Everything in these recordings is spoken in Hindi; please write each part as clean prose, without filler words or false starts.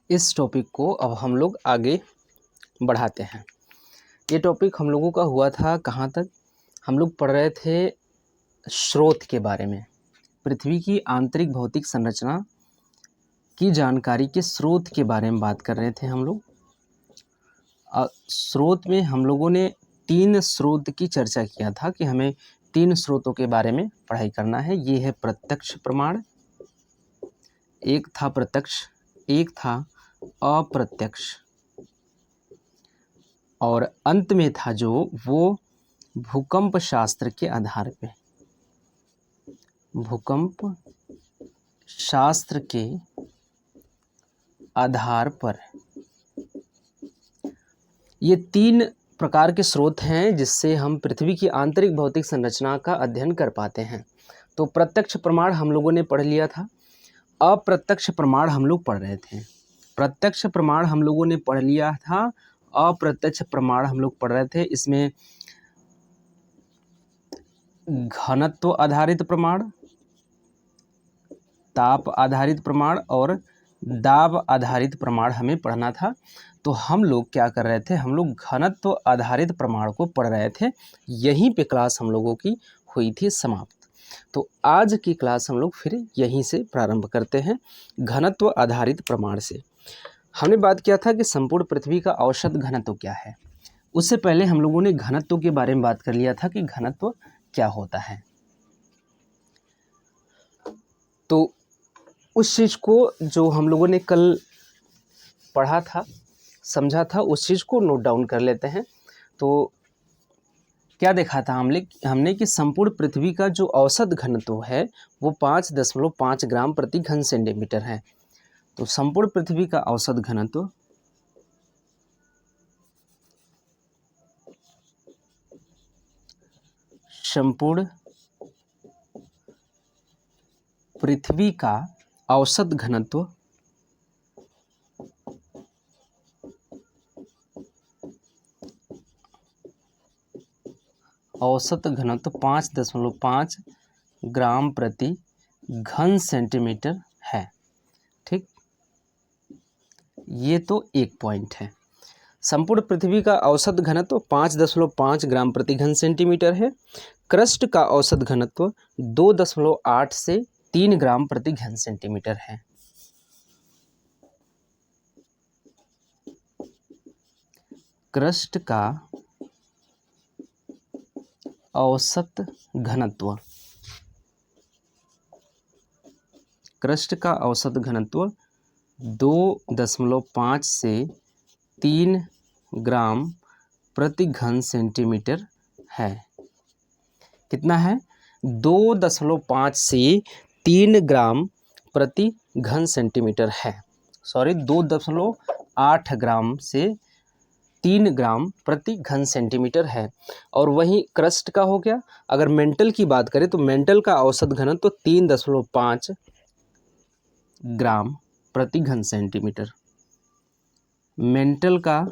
इस टॉपिक को अब हम लोग आगे बढ़ाते हैं। ये टॉपिक हम लोगों का हुआ था कहाँ तक? हम लोग पढ़ रहे थे स्रोत के बारे में, पृथ्वी की आंतरिक भौतिक संरचना की जानकारी के स्रोत के बारे में बात कर रहे थे हम लोग। स्रोत में हम लोगों ने 3 स्रोत की चर्चा किया था कि हमें 3 स्रोतों के बारे में पढ़ाई करना है। ये है प्रत्यक्ष प्रमाण, एक था प्रत्यक्ष, एक था अप्रत्यक्ष, और अंत में था जो वो भूकंप शास्त्र के आधार पे, भूकंप शास्त्र के आधार पर। ये 3 प्रकार के स्रोत हैं जिससे हम पृथ्वी की आंतरिक भौतिक संरचना का अध्ययन कर पाते हैं। तो प्रत्यक्ष प्रमाण हम लोगों ने पढ़ लिया था, अप्रत्यक्ष प्रमाण हम लोग पढ़ रहे थे। प्रत्यक्ष प्रमाण हम लोगों ने पढ़ लिया था, अप्रत्यक्ष प्रमाण हम लोग पढ़ रहे थे। इसमें घनत्व आधारित प्रमाण, ताप आधारित प्रमाण और दाब आधारित प्रमाण हमें पढ़ना था। तो हम लोग क्या कर रहे थे, हम लोग घनत्व आधारित प्रमाण को पढ़ रहे थे। यहीं पे क्लास हम लोगों की हुई थी समाप्त। तो आज की क्लास हम लोग फिर यहीं से प्रारंभ करते हैं, घनत्व आधारित प्रमाण से। हमने बात किया था कि संपूर्ण पृथ्वी का औसत घनत्व क्या है। उससे पहले हम लोगों ने घनत्व के बारे में बात कर लिया था कि घनत्व क्या होता है। तो उस चीज़ को जो हम लोगों ने कल पढ़ा था, समझा था, उस चीज़ को नोट डाउन कर लेते हैं। तो क्या देखा था हमने कि संपूर्ण पृथ्वी का जो औसत घनत्व है वो 5.5 ग्राम प्रति घन सेंटीमीटर है। तो संपूर्ण पृथ्वी का औसत घनत्व संपूर्ण पृथ्वी का औसत घनत्व औसत घनत्व 5.5 ग्राम प्रति घन सेंटीमीटर है। ठीक, ये तो एक पॉइंट है। संपूर्ण पृथ्वी का औसत घनत्व 5.5 ग्राम प्रति घन सेंटीमीटर है। क्रस्ट का औसत घनत्व 2.8 से 3 ग्राम प्रति घन सेंटीमीटर है। क्रस्ट का औसत घनत्व, क्रस्ट का औसत घनत्व 2.5 से 3 ग्राम प्रति घन सेंटीमीटर है। कितना है? 2.5 से 3 ग्राम प्रति घन सेंटीमीटर है। सॉरी, 2.8 ग्राम से 3 ग्राम प्रति घन सेंटीमीटर है। और वहीं क्रस्ट का हो गया। अगर मेंटल की बात करें तो मेंटल का औसत घनत्व 3.5 ग्राम प्रति घन सेंटीमीटर। मेंटल का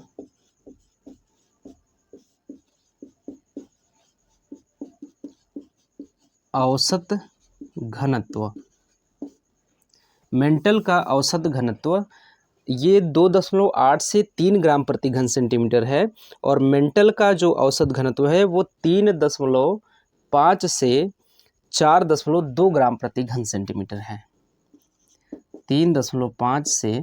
औसत घनत्व, मेंटल का औसत घनत्व ये 2.8 से 3 ग्राम प्रति घन सेंटीमीटर है। और मेंटल का जो औसत घनत्व है वो 3.5 से 4.2 ग्राम प्रति घन सेंटीमीटर है। 3.5 से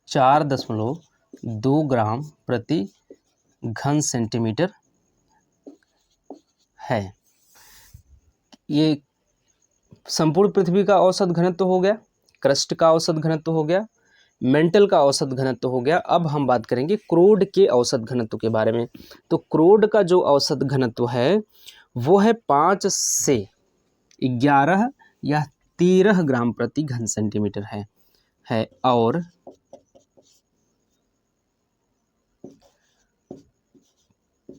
4.2 ग्राम प्रति घन सेंटीमीटर है। ये संपूर्ण पृथ्वी का औसत घनत्व हो गया, क्रस्ट का औसत घनत्व हो गया। मेंटल का औसत घनत्व हो गया। अब हम बात करेंगे क्रोड के औसत घनत्व के बारे में। तो क्रोड का जो औसत घनत्व है वो है 5 से 11 या 13 ग्राम प्रति घन सेंटीमीटर है। और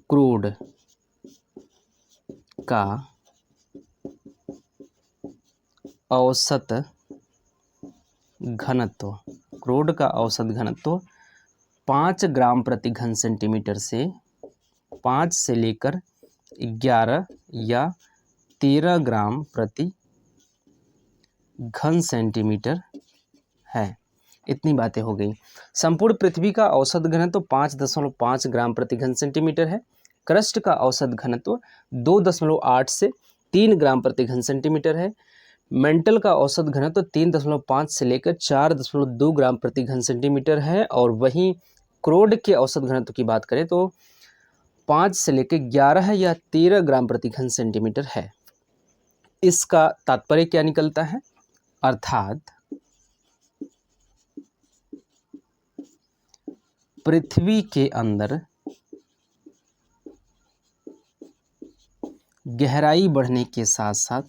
क्रोड का औसत घनत्व, क्रोड का औसत घनत्व 5 ग्राम प्रति घन सेंटीमीटर से 5 से लेकर 11 या 13 ग्राम प्रति घन सेंटीमीटर है। इतनी बातें हो गई। संपूर्ण पृथ्वी का औसत घनत्व 5.5 ग्राम प्रति घन सेंटीमीटर है। क्रस्ट का औसत घनत्व 2.8 से 3 ग्राम प्रति घन सेंटीमीटर है। मेंटल का औसत घनत्व 3.5 से लेकर 4.2 ग्राम प्रति घन सेंटीमीटर है। और वहीं क्रोड के औसत घनत्व की बात करें तो 5 से लेकर 11 या 13 ग्राम प्रति घन सेंटीमीटर है। इसका तात्पर्य क्या निकलता है? अर्थात पृथ्वी के अंदर गहराई बढ़ने के साथ साथ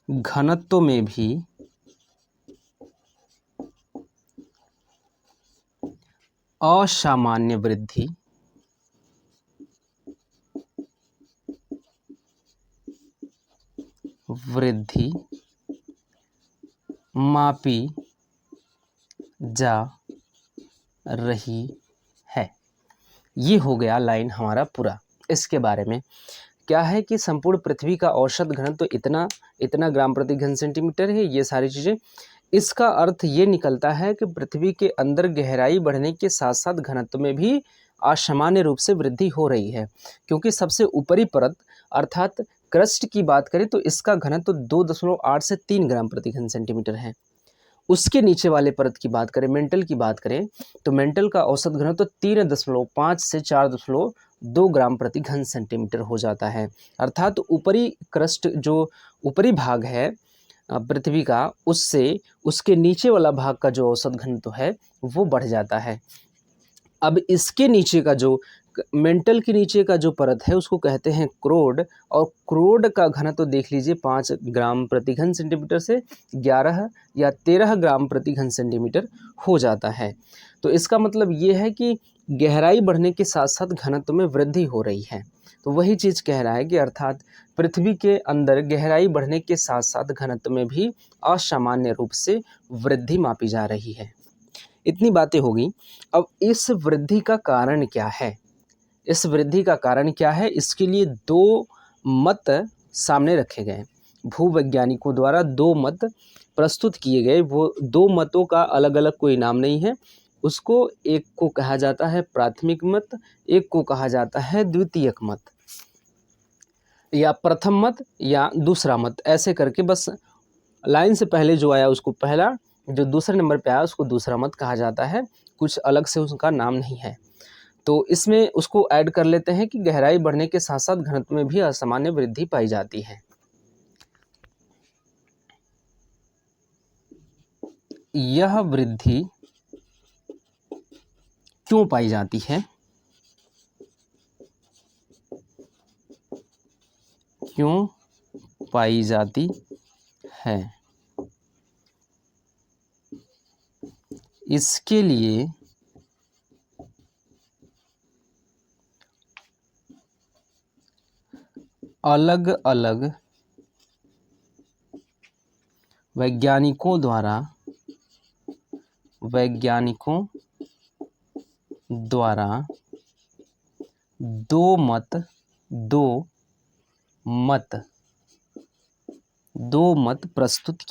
घनत्व में भी असामान्य वृद्धि मापी जा रही है। ये हो गया लाइन हमारा पूरा। इसके बारे में क्या है कि संपूर्ण पृथ्वी का औसत घनत्व तो इतना ग्राम प्रति घन सेंटीमीटर है। ये सारी चीज़ें, इसका अर्थ ये निकलता है कि पृथ्वी के अंदर गहराई बढ़ने के साथ साथ घनत्व में भी असामान्य रूप से वृद्धि हो रही है। क्योंकि सबसे ऊपरी परत अर्थात क्रस्ट की बात करें तो इसका घनत्व 2.8 से 3 ग्राम प्रति घन सेंटीमीटर है। उसके नीचे वाले परत की बात करें, मेंटल की बात करें तो मेंटल का औसत घनत्व 3.5 से 4.2 ग्राम प्रति घन सेंटीमीटर हो जाता है। अर्थात ऊपरी क्रस्ट जो ऊपरी भाग है पृथ्वी का, उससे उसके नीचे वाला भाग का जो औसत घनत्व है वो बढ़ जाता है। अब इसके नीचे का जो मेंटल के नीचे का जो परत है उसको कहते हैं क्रोड। और क्रोड का घनत्व देख लीजिए 5 ग्राम प्रति घन सेंटीमीटर से 11 या 13 ग्राम प्रति घन सेंटीमीटर हो जाता है। तो इसका मतलब ये है कि गहराई बढ़ने के साथ साथ घनत्व में वृद्धि हो रही है। तो वही चीज़ कह रहा है कि अर्थात पृथ्वी के अंदर गहराई बढ़ने के साथ साथ घनत्व में भी असामान्य रूप से वृद्धि मापी जा रही है। इतनी बातें होगी। अब इस वृद्धि का कारण क्या है? इस वृद्धि का कारण क्या है? इसके लिए 2 मत सामने रखे गए। भूवैज्ञानिकों द्वारा 2 मत प्रस्तुत किए गए। वो 2 मतों का अलग अलग कोई नाम नहीं है। उसको एक को कहा जाता है प्राथमिक मत, एक को कहा जाता है द्वितीयक मत, या प्रथम मत या दूसरा मत। ऐसे करके बस लाइन से पहले जो आया उसको पहला, जो दूसरे नंबर पे आया उसको दूसरा मत कहा जाता है। कुछ अलग से उसका नाम नहीं है। तो इसमें उसको ऐड कर लेते हैं कि गहराई बढ़ने के साथ साथ घनत्व में भी असामान्य वृद्धि पाई जाती है। यह वृद्धि क्यों पाई जाती है? क्यों पाई जाती है? इसके लिए अलग अलग वैज्ञानिकों द्वारा दो मत प्रस्तुत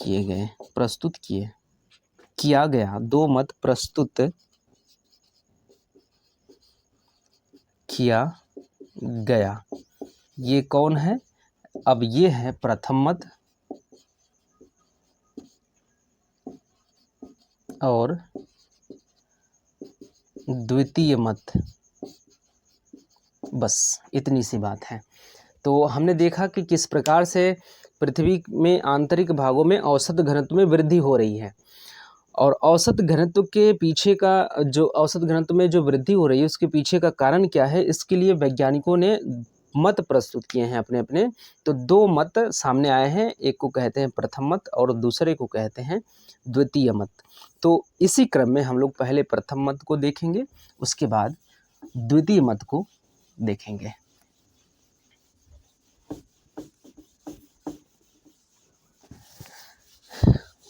किया गया। ये कौन है? अब ये है प्रथम मत और द्वितीय मत, बस इतनी सी बात है। तो हमने देखा कि किस प्रकार से पृथ्वी में आंतरिक भागों में औसत घनत्व में वृद्धि हो रही है, और औसत घनत्व के पीछे का जो औसत घनत्व में जो वृद्धि हो रही है उसके पीछे का कारण क्या है, इसके लिए वैज्ञानिकों ने मत प्रस्तुत किए हैं अपने अपने। तो दो मत सामने आए हैं, एक को कहते हैं प्रथम मत और दूसरे को कहते हैं द्वितीय मत। तो इसी क्रम में हम लोग पहले प्रथम मत को देखेंगे, उसके बाद द्वितीय मत को देखेंगे।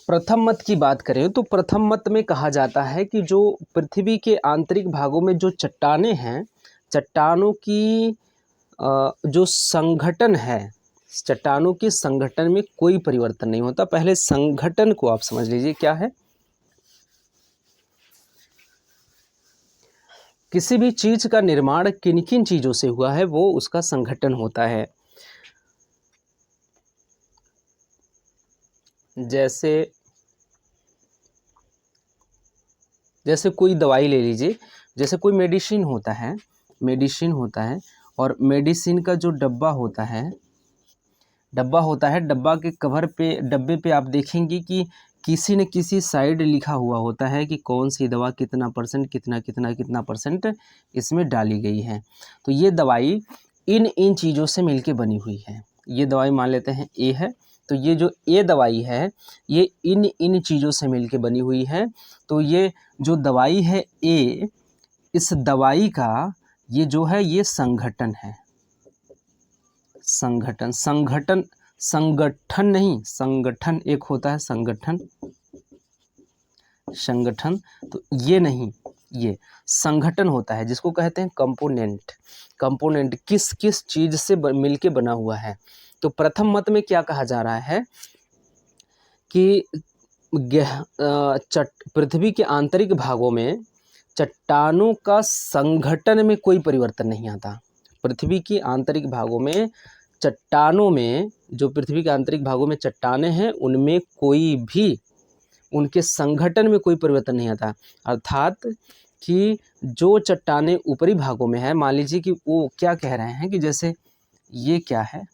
प्रथम मत की बात करें तो प्रथम मत में कहा जाता है कि जो पृथ्वी के आंतरिक भागों में जो चट्टानें हैं, चट्टानों की जो संगठन है, चट्टानों के संगठन में कोई परिवर्तन नहीं होता। पहले संगठन को आप समझ लीजिए क्या है। किसी भी चीज का निर्माण किन किन चीजों से हुआ है वो उसका संगठन होता है। जैसे कोई दवाई ले लीजिए, जैसे कोई मेडिसिन होता है और मेडिसिन का जो डब्बा होता है, डब्बा के कवर पे, डब्बे पे आप देखेंगे कि किसी न किसी साइड लिखा हुआ होता है कि कौन सी दवा कितना परसेंट, कितना परसेंट इसमें डाली गई है। तो ये दवाई इन चीज़ों से मिलके बनी हुई है। ये दवाई मान लेते हैं ए है, तो ये जो ए दवाई है ये इन चीज़ों से मिलके बनी हुई है। तो ये जो दवाई है ए, इस दवाई का ये जो है ये संगठन है। संगठन नहीं, संगठन एक होता है संगठन, तो ये नहीं, ये संगठन होता है जिसको कहते हैं कंपोनेंट किस किस चीज से मिलके बना हुआ है। तो प्रथम मत में क्या कहा जा रहा है कि पृथ्वी के आंतरिक भागों में चट्टानों का संगठन में कोई परिवर्तन नहीं आता। पृथ्वी के आंतरिक भागों में चट्टानों में, जो पृथ्वी के आंतरिक भागों में चट्टानें हैं उनमें कोई भी, उनके संगठन में कोई परिवर्तन नहीं आता। अर्थात कि जो चट्टानें ऊपरी भागों में है, मान लीजिए कि वो क्या कह रहे हैं कि जैसे ये क्या है,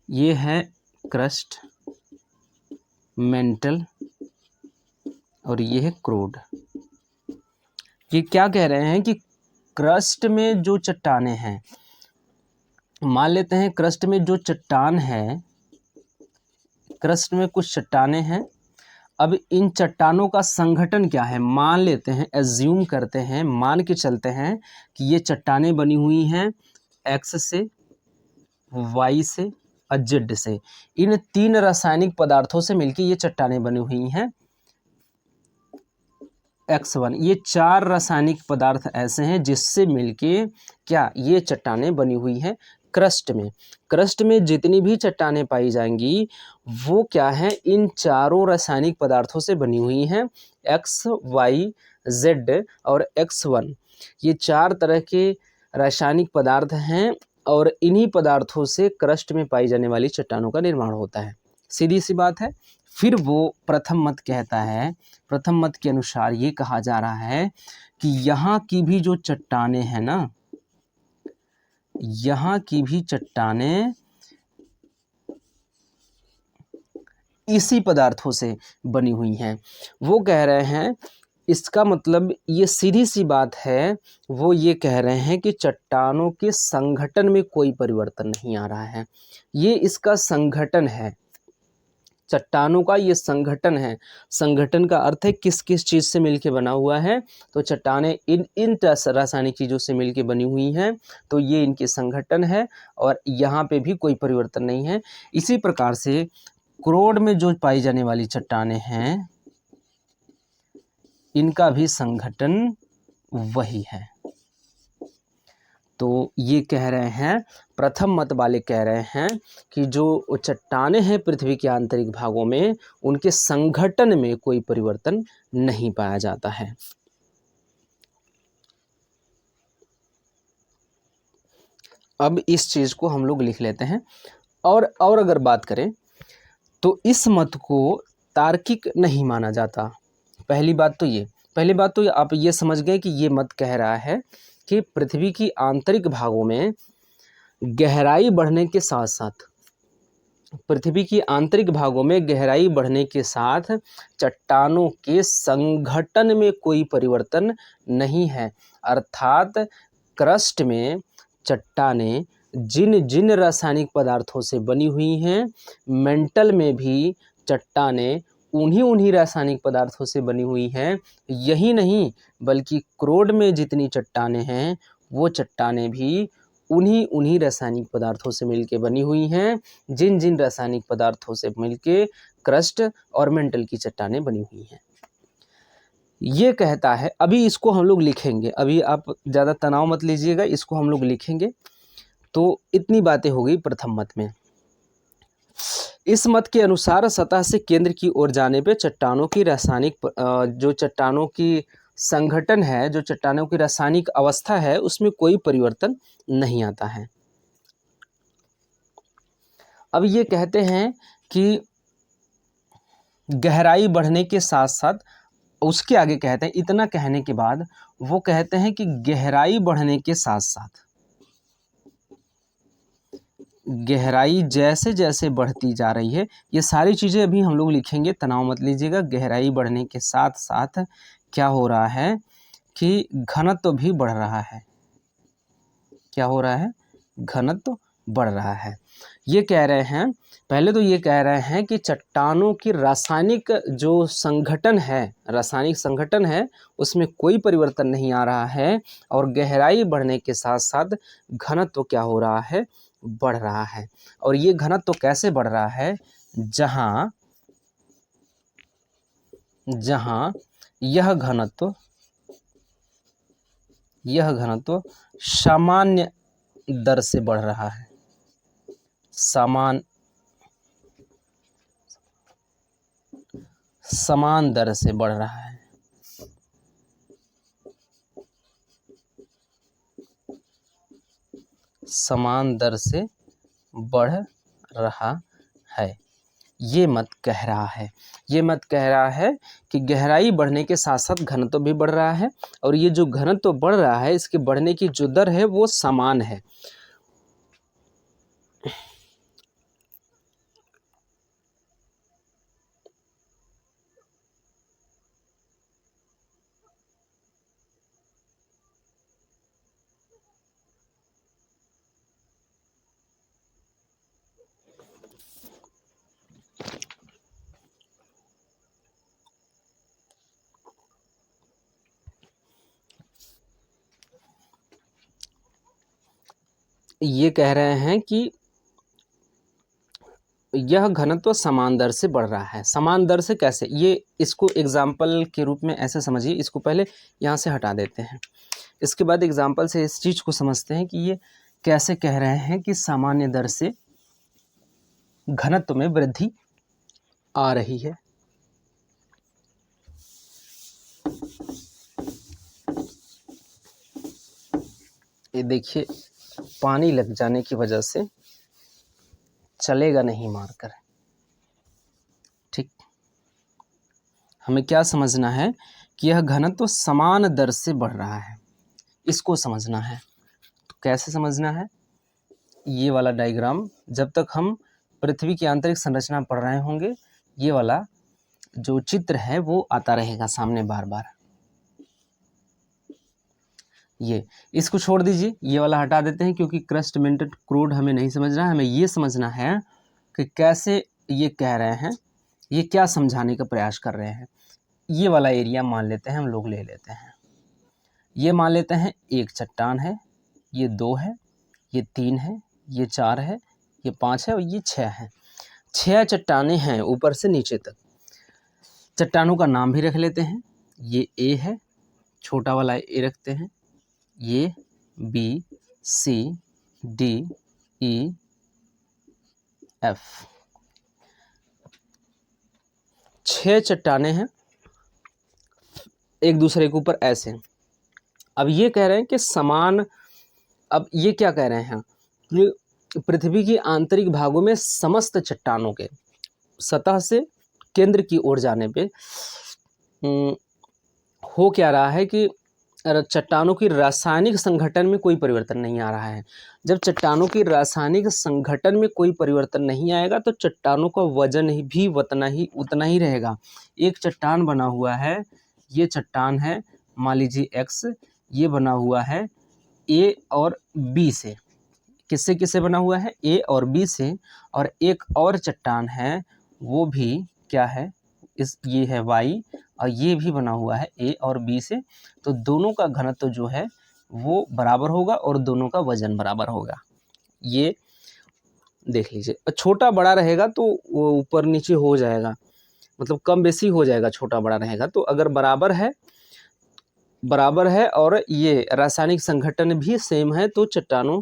ये है क्रस्ट, मेंटल और ये है क्रूड। ये क्या कह रहे हैं कि क्रस्ट में जो चट्टानें हैं, मान लेते हैं क्रस्ट में जो चट्टान है, क्रस्ट में कुछ चट्टानें हैं। अब इन चट्टानों का संगठन क्या है, मान लेते हैं, एज्यूम करते हैं, मान के चलते हैं कि ये चट्टानें बनी हुई हैं एक्स से, वाई से और जेड से। इन तीन रासायनिक पदार्थों से मिलकर ये चट्टानें बनी हुई हैं X1। ये चार रासायनिक पदार्थ ऐसे हैं जिससे मिलके क्या ये चट्टानें बनी हुई हैं क्रस्ट में। क्रस्ट में जितनी भी चट्टानें पाई जाएंगी वो क्या है, इन चारों रासायनिक पदार्थों से बनी हुई हैं, X, Y, Z और X1। ये चार तरह के रासायनिक पदार्थ हैं और इन्हीं पदार्थों से क्रस्ट में पाई जाने वाली चट्टानों का निर्माण होता है। सीधी सी बात है। फिर वो प्रथम मत कहता है, प्रथम मत के अनुसार ये कहा जा रहा है कि यहाँ की भी जो चट्टानें हैं ना, यहाँ की भी चट्टानें इसी पदार्थों से बनी हुई हैं। वो कह रहे हैं, इसका मतलब ये सीधी सी बात है, वो ये कह रहे हैं कि चट्टानों के संगठन में कोई परिवर्तन नहीं आ रहा है। ये इसका संगठन है, चट्टानों का ये संगठन है। संगठन का अर्थ है किस किस चीज़ से मिलके बना हुआ है। तो चट्टानें इन रासायनिक चीज़ों से मिलके बनी हुई हैं, तो ये इनके संगठन है और यहाँ पे भी कोई परिवर्तन नहीं है। इसी प्रकार से क्रोड में जो पाई जाने वाली चट्टानें हैं इनका भी संगठन वही है। तो ये कह रहे हैं, प्रथम मत वाले कह रहे हैं कि जो चट्टानें हैं पृथ्वी के आंतरिक भागों में उनके संगठन में कोई परिवर्तन नहीं पाया जाता है। अब इस चीज़ को हम लोग लिख लेते हैं। और अगर बात करें तो इस मत को तार्किक नहीं माना जाता। पहली बात तो आप ये समझ गए कि ये मत कह रहा है कि पृथ्वी की आंतरिक भागों में गहराई बढ़ने के साथ साथ चट्टानों के संघटन में कोई परिवर्तन नहीं है। अर्थात क्रस्ट में चट्टानें जिन जिन रासायनिक पदार्थों से बनी हुई हैं, मेंटल में भी चट्टानें उन्हीं रासायनिक पदार्थों से बनी हुई हैं। यही नहीं बल्कि क्रोड में जितनी चट्टानें हैं वो चट्टानें भी उन्हीं रासायनिक पदार्थों से मिलके बनी हुई हैं, जिन जिन रासायनिक पदार्थों से मिलके क्रस्ट और मेंटल की चट्टानें बनी हुई हैं। ये कहता है, अभी इसको हम लोग लिखेंगे, अभी आप ज़्यादा तनाव मत लीजिएगा, इसको हम लोग लिखेंगे। तो इतनी बातें हो गई प्रथम मत में। इस मत के अनुसार सतह से केंद्र की ओर जाने पे चट्टानों की रासायनिक जो चट्टानों की संगठन है, जो चट्टानों की रासायनिक अवस्था है, उसमें कोई परिवर्तन नहीं आता है। अब ये कहते हैं कि गहराई बढ़ने के साथ साथ, उसके आगे कहते हैं, इतना कहने के बाद वो कहते हैं कि गहराई बढ़ने के साथ साथ गहराई जैसे जैसे बढ़ती जा रही है, ये सारी चीज़ें अभी हम लोग लिखेंगे, तनाव मत लीजिएगा। गहराई बढ़ने के साथ साथ क्या हो रहा है कि घनत्व भी बढ़ रहा है। क्या हो रहा है? घनत्व बढ़ रहा है। ये कह रहे हैं, पहले तो ये कह रहे हैं कि चट्टानों की रासायनिक जो संगठन है, रासायनिक संगठन है, उसमें कोई परिवर्तन नहीं आ रहा है, और गहराई बढ़ने के साथ साथ घनत्व क्या हो रहा है? बढ़ रहा है। और ये घनत्व कैसे बढ़ रहा है? जहां यह घनत्व सामान्य दर से बढ़ रहा है। समान दर से बढ़ रहा है। समान दर से बढ़ रहा है। ये मत कह रहा है कि गहराई बढ़ने के साथ साथ घनत्व भी बढ़ रहा है, और ये जो घनत्व बढ़ रहा है, इसके बढ़ने की जो दर है वो समान है। ये कह रहे हैं कि यह घनत्व समान दर से बढ़ रहा है। समान दर से कैसे? ये इसको एग्जाम्पल के रूप में ऐसे समझिए। इसको पहले यहाँ से हटा देते हैं, इसके बाद एग्जाम्पल से इस चीज़ को समझते हैं कि ये कैसे कह रहे हैं कि सामान्य दर से घनत्व में वृद्धि आ रही है। ये देखिए, पानी लग जाने की वजह से चलेगा नहीं मारकर। ठीक, हमें क्या समझना है कि यह घनत्व समान दर से बढ़ रहा है, इसको समझना है। तो कैसे समझना है? ये वाला डायग्राम, जब तक हम पृथ्वी की आंतरिक संरचना पढ़ रहे होंगे, ये वाला जो चित्र है वो आता रहेगा सामने बार बार। ये इसको छोड़ दीजिए, ये वाला हटा देते हैं, क्योंकि क्रस्ट मेंटल क्रूड हमें नहीं समझना है। हमें ये समझना है कि कैसे ये कह रहे हैं, ये क्या समझाने का प्रयास कर रहे हैं। ये वाला एरिया मान लेते हैं, हम लोग ले लेते हैं। ये मान लेते हैं एक चट्टान है, ये 2 है, ये 3 है, ये 4 है, ये 5 है और ये 6 है। 6 चट्टानें हैं ऊपर से नीचे तक। चट्टानों का नाम भी रख लेते हैं। ये ए है, छोटा वाला ए रखते हैं। ये बी, सी, डी, ई, एफ। 6 चट्टानें हैं एक दूसरे के ऊपर ऐसे। अब ये कह रहे हैं कि समान, अब ये क्या कह रहे हैं कि पृथ्वी के आंतरिक भागों में समस्त चट्टानों के सतह से केंद्र की ओर जाने पे हो क्या रहा है कि चट्टानों की रासायनिक संगठन में कोई परिवर्तन नहीं आ रहा है। जब चट्टानों की रासायनिक संगठन में कोई परिवर्तन नहीं आएगा तो चट्टानों का वजन भी उतना ही रहेगा। एक चट्टान बना हुआ है, ये चट्टान है मान लीजिए एक्स, ये बना हुआ है ए और बी से। किससे किससे बना हुआ है? ए और बी से। और एक और चट्टान है वो भी क्या है, ये है वाई, और ये भी बना हुआ है ए और बी से। तो दोनों का घनत्व जो है वो बराबर होगा और दोनों का वजन बराबर होगा। ये देख लीजिए, छोटा बड़ा रहेगा तो वो ऊपर नीचे हो जाएगा, मतलब कम बेसी हो जाएगा, छोटा बड़ा रहेगा। तो अगर बराबर है और ये रासायनिक संगठन भी सेम है तो चट्टानों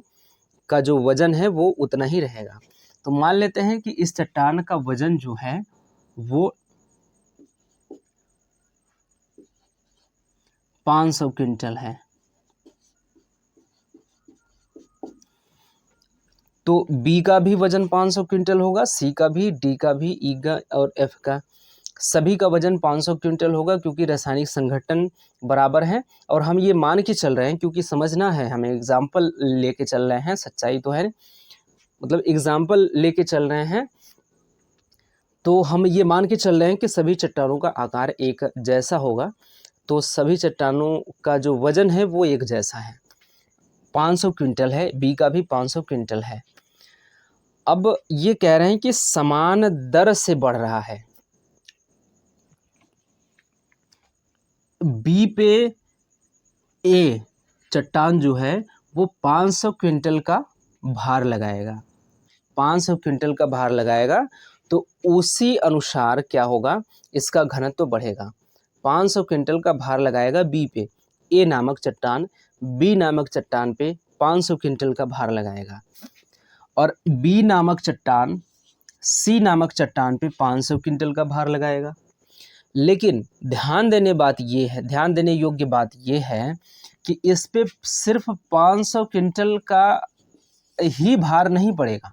का जो वजन है वो उतना ही रहेगा। तो मान लेते हैं कि इस चट्टान का वजन जो है वो 500 क्विंटल है। तो बी का भी वजन 500 क्विंटल होगा, सी का भी, डी का भी, ई का और एफ का, सभी का वजन 500 क्विंटल होगा क्योंकि रासायनिक संगठन बराबर है। और हम ये मान के चल रहे हैं क्योंकि समझना है हमें, एग्जाम्पल लेके चल रहे हैं, सच्चाई तो है, मतलब एग्जाम्पल लेके चल रहे हैं। तो हम ये मान के चल रहे हैं कि सभी चट्टानों का आकार एक जैसा होगा, तो सभी चट्टानों का जो वजन है वो एक जैसा है, 500 क्विंटल है, बी का भी 500 क्विंटल है। अब ये कह रहे हैं कि समान दर से बढ़ रहा है। बी पे ए चट्टान जो है वो 500 क्विंटल का भार लगाएगा, 500 क्विंटल का भार लगाएगा, तो उसी अनुसार क्या होगा, इसका घनत्व तो बढ़ेगा। 500 क्विंटल का भार लगाएगा बी पे, ए नामक चट्टान बी नामक चट्टान पे 500 क्विंटल का भार लगाएगा, और बी नामक चट्टान सी नामक चट्टान पे 500 क्विंटल का भार लगाएगा। लेकिन ध्यान देने योग्य बात ये है कि इस पे सिर्फ 500 क्विंटल का ही भार नहीं पड़ेगा,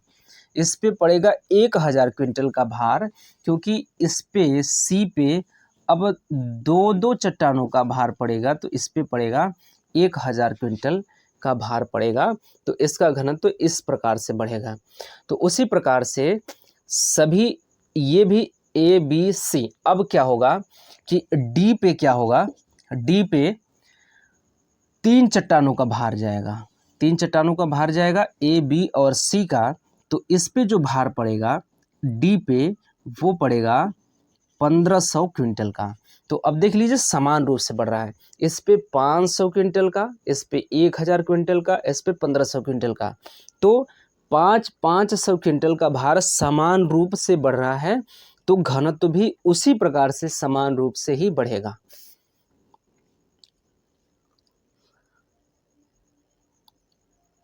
इस पे पड़ेगा 1000 क्विंटल का भार, क्योंकि इस पे सी पे अब दो चट्टानों का भार पड़ेगा, तो इस पे पड़ेगा 1000 क्विंटल का भार पड़ेगा। तो इसका घनत्व तो इस प्रकार से बढ़ेगा। तो उसी प्रकार से सभी ये भी ए बी सी, अब क्या होगा कि डी पे क्या होगा, डी पे 3 चट्टानों का भार जाएगा, 3 चट्टानों का भार जाएगा ए बी और सी का। तो इस पे जो भार पड़ेगा डी पे वो पड़ेगा 1500 क्विंटल का। तो अब देख लीजिए समान रूप से बढ़ रहा है, इस पे 500 क्विंटल का, इस पे 1000 क्विंटल का, इस पे 1500 क्विंटल का। तो 500 क्विंटल का भार समान रूप से बढ़ रहा है, तो घनत्व भी उसी प्रकार से समान रूप से ही बढ़ेगा।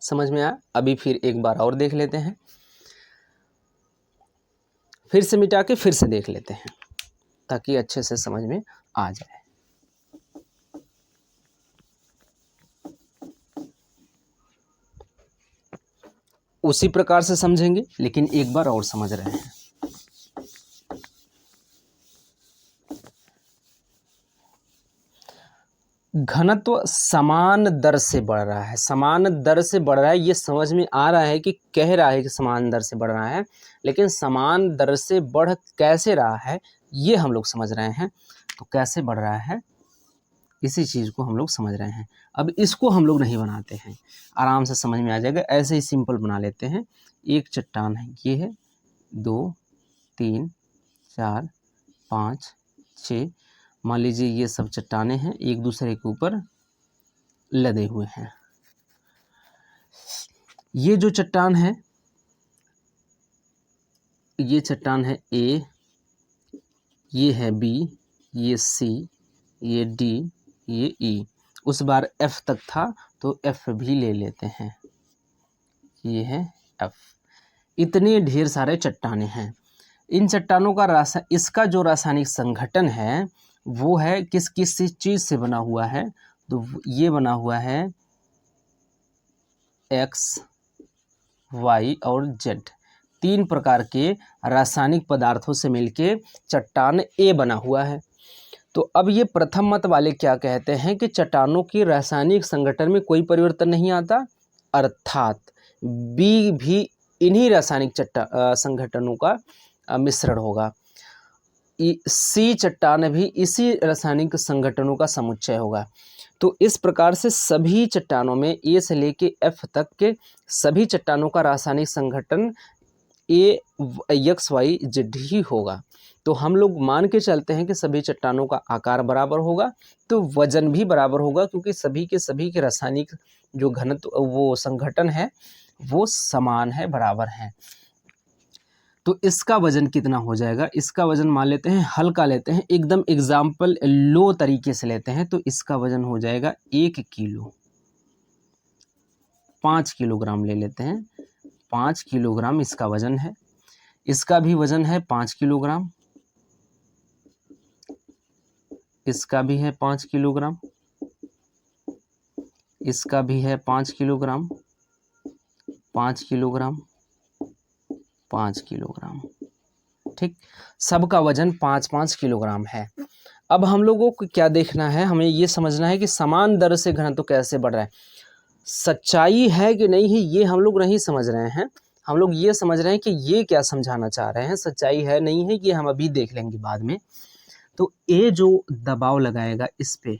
समझ में आया? अभी फिर एक बार और देख लेते हैं, फिर से मिटा के फिर से देख लेते हैं ताकि अच्छे से समझ में आ जाए। उसी प्रकार से समझेंगे लेकिन एक बार और समझ रहे हैं। घनत्व समान दर से बढ़ रहा है, समान दर से बढ़ रहा है, ये समझ में आ रहा है कि कह रहा है कि समान दर से बढ़ रहा है, लेकिन समान दर से बढ़ कैसे रहा है ये हम लोग समझ रहे हैं। तो कैसे बढ़ रहा है इसी चीज़ को हम लोग समझ रहे हैं। अब इसको हम लोग नहीं बनाते हैं, आराम से समझ में आ जाएगा, ऐसे ही सिंपल बना लेते हैं। एक चट्टान है, ये है 2 3 4 5 6, मान लीजिए ये सब चट्टानें हैं एक दूसरे के ऊपर लदे हुए हैं। ये जो चट्टान है, ये चट्टान है ए, ये है बी, ये सी, ये डी, ये ई। उस बार एफ तक था तो एफ भी ले लेते हैं, ये है एफ। इतने ढेर सारे चट्टानें हैं। इन चट्टानों का इसका जो रासायनिक संगठन है वो है किस किस चीज़ से बना हुआ है, तो ये बना हुआ है X वाई और जेड, 3 प्रकार के रासायनिक पदार्थों से मिलके चट्टान ए बना हुआ है। तो अब ये प्रथम मत वाले क्या कहते हैं कि चट्टानों की रासायनिक संगठन में कोई परिवर्तन नहीं आता, अर्थात बी भी इन्हीं रासायनिक संगठनों का मिश्रण होगा। सी चट्टान भी इसी रासायनिक संगठनों का समुच्चय होगा। तो इस प्रकार से सभी चट्टानों में ए से लेके एफ तक के सभी चट्टानों का रासायनिक संगठन ए एक्स वाई जेड ही होगा। तो हम लोग मान के चलते हैं कि सभी चट्टानों का आकार बराबर होगा, तो वजन भी बराबर होगा, क्योंकि सभी के रासायनिक जो घनत्व वो संगठन है वो समान है, बराबर है। तो इसका वजन कितना हो जाएगा, इसका वजन मान लेते हैं, हल्का लेते हैं, एकदम एग्जाम्पल लो तरीके से लेते हैं। तो इसका वजन हो जाएगा 1 किलो, 5 किलोग्राम ले लेते हैं, 5 किलोग्राम इसका वजन है। इसका भी वजन है 5 किलोग्राम, इसका भी है 5 किलोग्राम, इसका भी है 5 किलोग्राम, 5 किलोग्राम, 5 किलोग्राम, ठीक। सबका वजन 5-5 किलोग्राम है। अब हम लोगों को क्या देखना है, हमें ये समझना है कि समान दर से घनत्व कैसे बढ़ रहा है। सच्चाई है कि नहीं है ये हम लोग नहीं समझ रहे हैं, हम लोग ये समझ रहे हैं कि ये क्या समझाना चाह रहे हैं। सच्चाई है नहीं है ये हम अभी देख लेंगे बाद में। तो ए जो दबाव लगाएगा इस पे,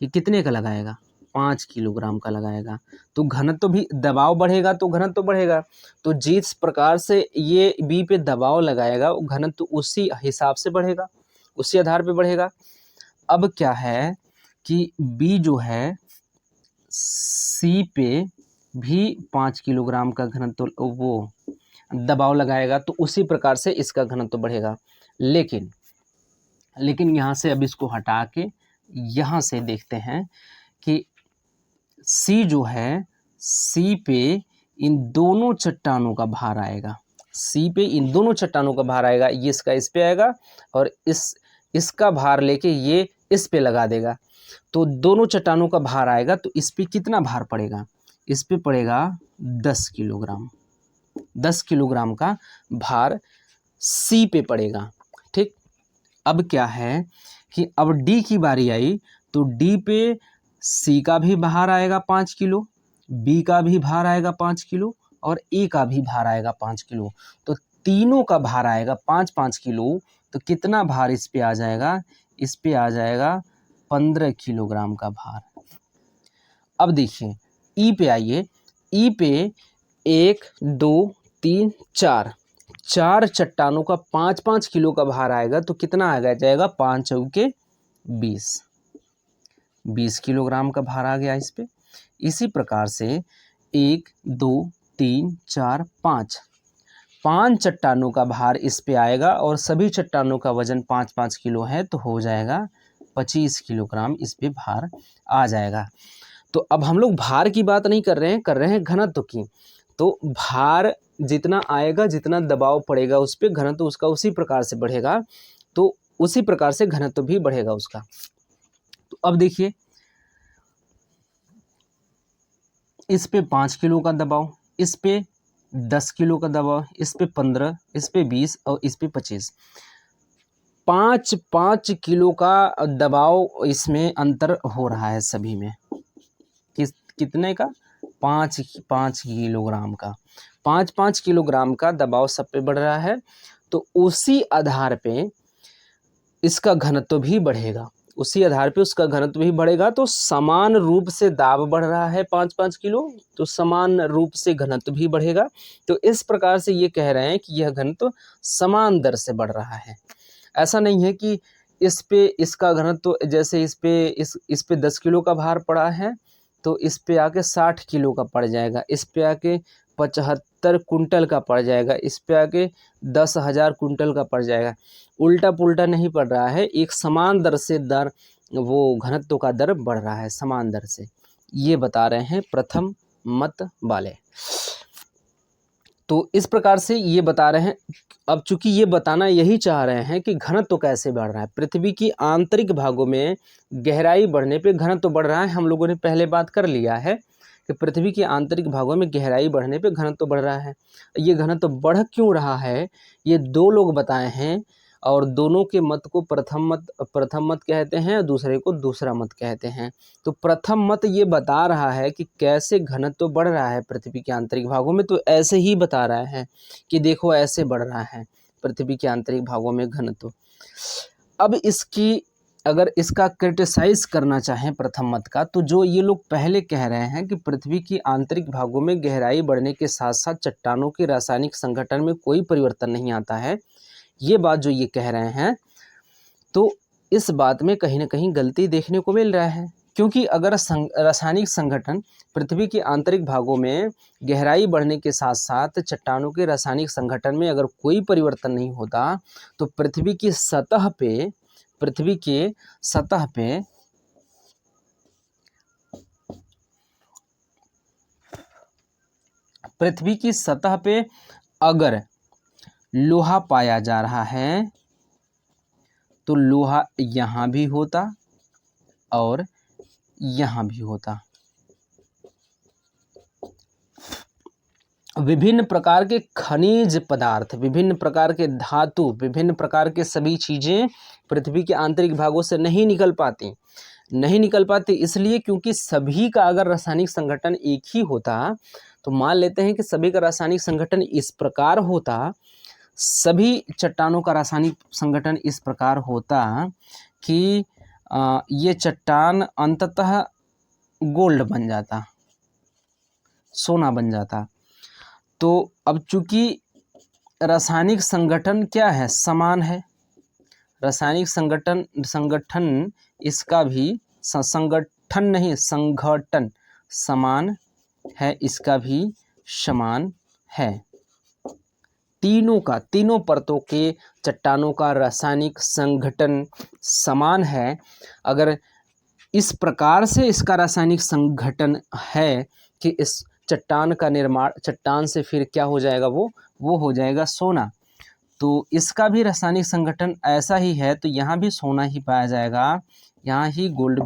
ये कितने का लगाएगा, 5 किलोग्राम का लगाएगा। तो घनत्व भी, दबाव बढ़ेगा तो घनत्व बढ़ेगा। तो जिस प्रकार से ये बी पे दबाव लगाएगा वो घनत्व उसी हिसाब से बढ़ेगा, उसी आधार पे बढ़ेगा। अब क्या है कि बी जो है सी पे भी 5 किलोग्राम का घनत्व वो दबाव लगाएगा, तो उसी प्रकार से इसका घनत्व बढ़ेगा। लेकिन यहाँ से अब इसको हटा के यहाँ से देखते हैं कि सी जो है, सी पे इन दोनों चट्टानों का भार आएगा, सी पे इन दोनों चट्टानों का भार आएगा। ये इसका इस पे आएगा और इसका भार लेके ये इस पे लगा देगा, तो दोनों चट्टानों का भार आएगा। तो इस पे कितना भार पड़ेगा, इस पे पड़ेगा 10 किलोग्राम, 10 किलोग्राम का भार सी पे पड़ेगा, ठीक। अब क्या है कि अब डी की बारी आई, तो डी पे सी का भी भार आएगा 5 किलो, बी का भी भार आएगा 5 किलो और ए का भी भार आएगा 5 किलो। तो तीनों का भार आएगा 5-5 किलो। तो कितना भार इस पे आ जाएगा, इस पे आ जाएगा 15 किलोग्राम का भार। अब देखिए ई पे आइए, ई पे 1 2 3 4 चट्टानों का 5-5 किलो का भार आएगा। तो कितना आ जाएगा, 5 चौके 20 किलोग्राम का भार आ गया इस पे। इसी प्रकार से 1 2 3 4 5 चट्टानों का भार इस पे आएगा और सभी चट्टानों का वजन 5-5 किलो है, तो हो जाएगा 25 किलोग्राम इस पे भार आ जाएगा। तो अब हम लोग भार की बात नहीं कर रहे हैं घनत्व की। तो भार जितना आएगा, जितना दबाव पड़ेगा उस पे, घनत्व उसका उसी प्रकार से बढ़ेगा, तो उसी प्रकार से घनत्व भी बढ़ेगा उसका। तो अब देखिए इस पे 5 किलो का दबाव, इस पे 10 किलो का दबाव, इस पे 15, इस पे 20 और इस पे 25, 5-5 किलो का दबाव इसमें अंतर हो रहा है सभी में। कितने का, 5 किलोग्राम का, 5 किलोग्राम का दबाव सब पे बढ़ रहा है। तो उसी आधार पे इसका घनत्व भी बढ़ेगा, उसी आधार पे उसका घनत्व भी बढ़ेगा। तो समान रूप से दाब बढ़ रहा है 5-5 किलो, तो समान रूप से घनत्व भी बढ़ेगा। तो इस प्रकार से ये कह रहे हैं कि यह घनत्व समान दर से बढ़ रहा है। ऐसा नहीं है कि इस पे इसका घनत्व, जैसे इस पे 10 किलो का भार पड़ा है तो इस पे आके 60 किलो का पड़ जाएगा, इस पे आके 75 कुंटल का पड़ जाएगा, इस पे आके 10,000 कुंटल का पड़ जाएगा। उल्टा पुल्टा नहीं पड़ रहा है, एक समान दर से वो घनत्व का दर बढ़ रहा है समान दर से, ये बता रहे हैं प्रथम मत वाले। तो इस प्रकार से ये बता रहे हैं। अब चूंकि ये बताना यही चाह रहे हैं कि घनत्व कैसे बढ़ रहा है, पृथ्वी की आंतरिक भागों में गहराई बढ़ने पे घनत्व बढ़ रहा है। हम लोगों ने पहले बात कर लिया है कि पृथ्वी के आंतरिक भागों में गहराई बढ़ने पे घनत्व बढ़ रहा है। ये घनत्व बढ़ क्यों रहा है, ये दो लोग बताए हैं और दोनों के मत को प्रथम मत कहते हैं और दूसरे को दूसरा मत कहते हैं। तो प्रथम मत ये बता रहा है कि कैसे घनत्व बढ़ रहा है पृथ्वी के आंतरिक भागों में, तो ऐसे ही बता रहा है कि देखो ऐसे बढ़ रहा है पृथ्वी के आंतरिक भागों में घनत्व। अब अगर इसका क्रिटिसाइज करना चाहें प्रथम मत का, तो जो ये लोग पहले कह रहे हैं कि पृथ्वी की आंतरिक भागों में गहराई बढ़ने के साथ साथ चट्टानों के रासायनिक संगठन में कोई परिवर्तन नहीं आता है, ये बात जो ये कह रहे हैं, तो इस बात में कहीं ना कहीं गलती देखने को मिल रहा है। क्योंकि अगर रासायनिक संगठन पृथ्वी के आंतरिक भागों में गहराई बढ़ने के साथ साथ चट्टानों के रासायनिक संगठन में अगर कोई परिवर्तन नहीं होता, तो पृथ्वी की सतह पे अगर लोहा पाया जा रहा है तो लोहा यहाँ भी होता और यहाँ भी होता। विभिन्न प्रकार के खनिज पदार्थ, विभिन्न प्रकार के धातु, विभिन्न प्रकार के सभी चीज़ें पृथ्वी के आंतरिक भागों से नहीं निकल पाती इसलिए क्योंकि सभी का अगर रासायनिक संगठन एक ही होता, तो मान लेते हैं कि सभी का रासायनिक संगठन इस प्रकार होता, सभी चट्टानों का रासायनिक संगठन इस प्रकार होता कि ये चट्टान अंततः गोल्ड बन जाता, सोना बन जाता। तो अब चूंकि रासायनिक संगठन क्या है, समान है, रासायनिक संगठन इसका भी संगठन समान है, इसका भी समान है। तीनों परतों के चट्टानों का रासायनिक संगठन समान है। अगर इस प्रकार से इसका रासायनिक संगठन है कि इस चट्टान का निर्माण, चट्टान से फिर क्या हो जाएगा, वो हो जाएगा सोना। तो इसका भी रासायनिक संगठन ऐसा ही है, तो यहाँ भी सोना ही पाया जाएगा, यहाँ ही गोल्ड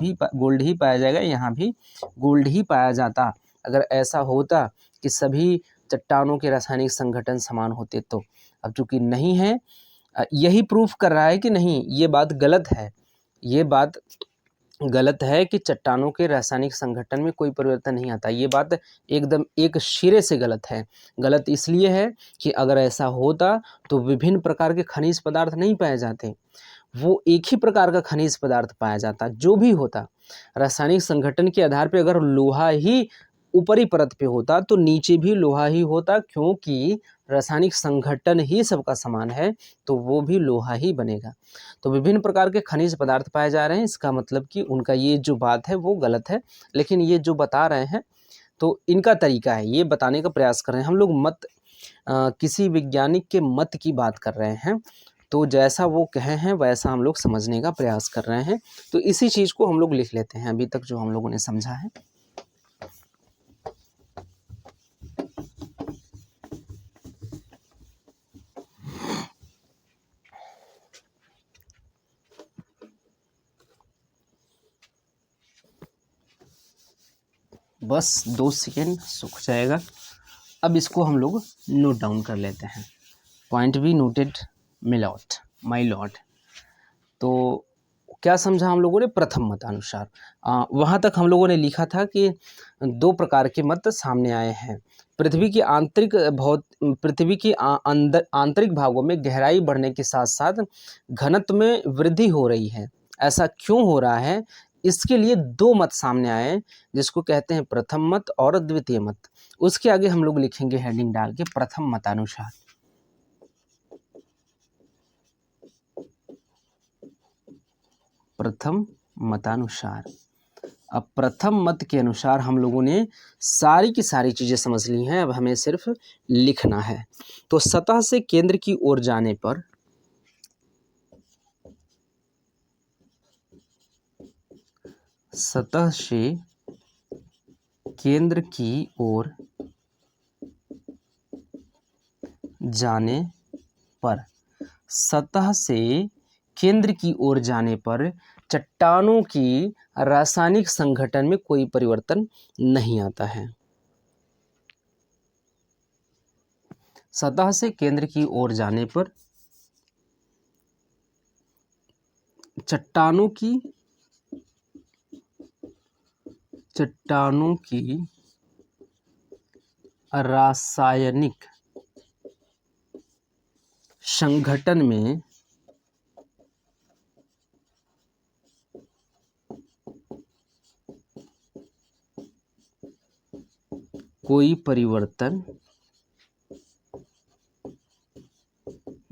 ही पाया जाएगा, यहाँ भी गोल्ड ही पाया जाता। अगर ऐसा होता कि सभी चट्टानों के रासायनिक संगठन समान होते तो। अब चूंकि नहीं है, यही प्रूफ कर रहा है कि नहीं, ये बात गलत है कि चट्टानों के रासायनिक संगठन में कोई परिवर्तन नहीं आता। ये बात एकदम एक सिरे से गलत है। गलत इसलिए है कि अगर ऐसा होता तो विभिन्न प्रकार के खनिज पदार्थ नहीं पाए जाते, वो एक ही प्रकार का खनिज पदार्थ पाया जाता। जो भी होता, रासायनिक संगठन के आधार पर अगर लोहा ही ऊपरी परत पे होता तो नीचे भी लोहा ही होता, क्योंकि रासायनिक संगठन ही सबका समान है, तो वो भी लोहा ही बनेगा। तो विभिन्न प्रकार के खनिज पदार्थ पाए जा रहे हैं, इसका मतलब कि उनका ये जो बात है वो गलत है। लेकिन ये जो बता रहे हैं तो इनका तरीका है, ये बताने का प्रयास कर रहे हैं। हम लोग किसी वैज्ञानिक के मत की बात कर रहे हैं, तो जैसा वो कहे हैं वैसा हम लोग समझने का प्रयास कर रहे हैं। तो इसी चीज़ को हम लोग लिख लेते हैं अभी तक जो हम लोगों ने समझा है। बस 2 सेकेंड सूख जाएगा। अब इसको हम लोग नोट डाउन कर लेते हैं। Point be noted my Lord. तो क्या समझा हम लोगों ने प्रथम मतानुसार? वहाँ तक हम लोगों ने लिखा था कि 2 प्रकार के मत सामने आए हैं। पृथ्वी के आंतरिक भागों में गहराई बढ़ने के साथ साथ घनत्व में वृद्धि हो रही है। ऐसा क्यों हो रहा है, इसके लिए 2 मत सामने आए, जिसको कहते हैं प्रथम मत और द्वितीय मत। उसके आगे हम लोग लिखेंगे हेडिंग डाल के प्रथम मतानुसार। प्रथम मतानुसार। अब प्रथम मत के अनुसार हम लोगों ने सारी की सारी चीज़ें समझ ली हैं, अब हमें सिर्फ लिखना है। तो सतह से केंद्र की ओर जाने पर सतह से केंद्र की ओर जाने पर सतह से केंद्र की ओर जाने पर चट्टानों की रासायनिक संगठन में कोई परिवर्तन नहीं आता है। सतह से केंद्र की ओर जाने पर चट्टानों की रासायनिक संघटन में कोई परिवर्तन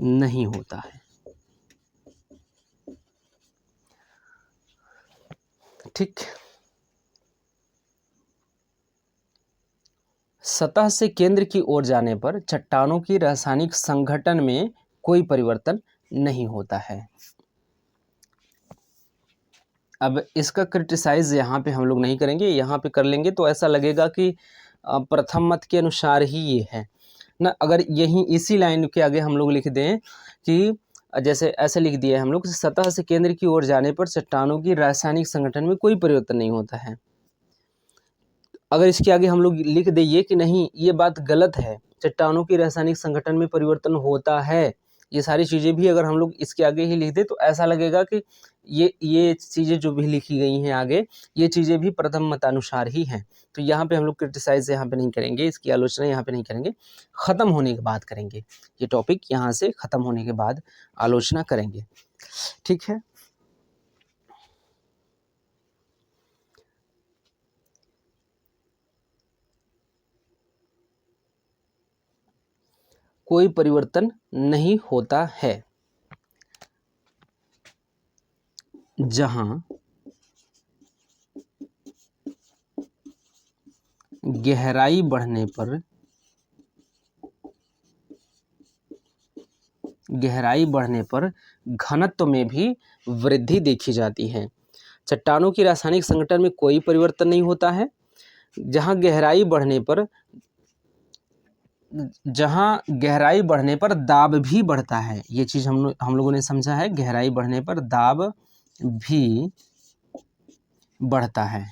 नहीं होता है। ठीक, सतह से केंद्र की ओर जाने पर चट्टानों की रासायनिक संघटन में कोई परिवर्तन नहीं होता है। अब इसका क्रिटिसाइज यहाँ पे हम लोग नहीं करेंगे, यहाँ पे कर लेंगे तो ऐसा लगेगा कि प्रथम मत के अनुसार ही ये है ना। अगर यही इसी लाइन के आगे हम लोग लिख दें कि जैसे ऐसे लिख दिए हम लोग, सतह से केंद्र की ओर जाने पर चट्टानों की रासायनिक संगठन में कोई परिवर्तन नहीं होता है। अगर इसके आगे हम लोग लिख दें कि नहीं, ये बात गलत है, चट्टानों की रासायनिक संगठन में परिवर्तन होता है, ये सारी चीज़ें भी अगर हम लोग इसके आगे ही लिख दें तो ऐसा लगेगा कि ये चीज़ें जो भी लिखी गई हैं आगे, ये चीज़ें भी प्रथम मतानुसार ही हैं। तो यहाँ पे हम लोग क्रिटिसाइज यहाँ पे नहीं करेंगे, इसकी आलोचना यहाँ पे नहीं करेंगे, ख़त्म होने के बाद करेंगे। ये टॉपिक यहाँ से ख़त्म होने के बाद आलोचना करेंगे। ठीक है, कोई परिवर्तन नहीं होता है। जहां गहराई बढ़ने पर घनत्व में भी वृद्धि देखी जाती है। चट्टानों की रासायनिक संगठन में कोई परिवर्तन नहीं होता है। जहां गहराई बढ़ने पर दाब भी बढ़ता है। ये चीज़ हम लोगों ने समझा है, गहराई बढ़ने पर दाब भी बढ़ता है।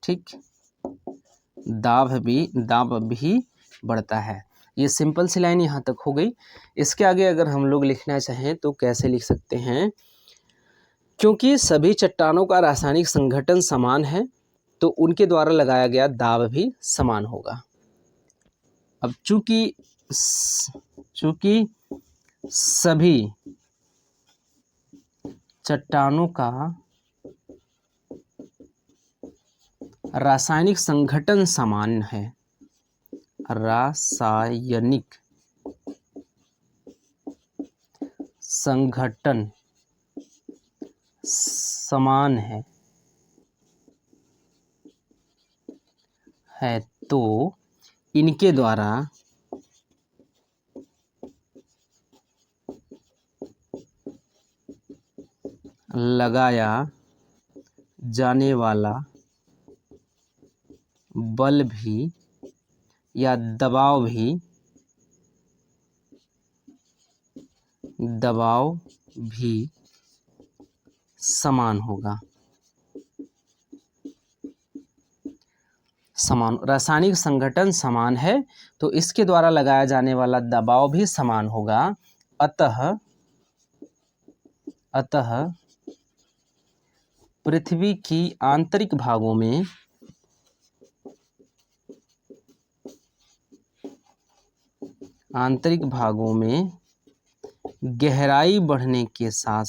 ठीक, दाब भी बढ़ता है। ये सिंपल सी लाइन यहाँ तक हो गई। इसके आगे अगर हम लोग लिखना चाहें तो कैसे लिख सकते हैं, क्योंकि सभी चट्टानों का रासायनिक संघटन समान है तो उनके द्वारा लगाया गया दाब भी समान होगा। अब चूंकि सभी चट्टानों का रासायनिक संघटन समान है, रासायनिक संघटन समान है तो इनके द्वारा लगाया जाने वाला बल भी या दबाव भी समान होगा। रासायनिक संघटन समान है तो इसके द्वारा लगाया जाने वाला दबाव भी समान होगा। अतः पृथ्वी की आंतरिक भागों में गहराई बढ़ने के साथ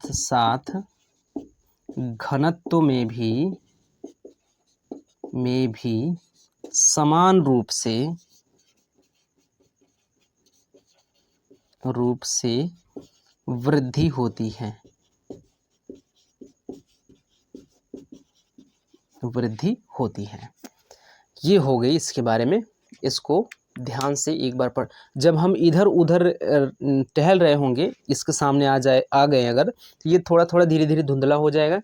साथ घनत्व में भी समान रूप से वृद्धि होती है। ये हो गई इसके बारे में। इसको ध्यान से एक बार पढ़, जब हम इधर उधर टहल रहे होंगे, इसके सामने आ गए अगर, तो ये थोड़ा थोड़ा धीरे धीरे धुंधला हो जाएगा।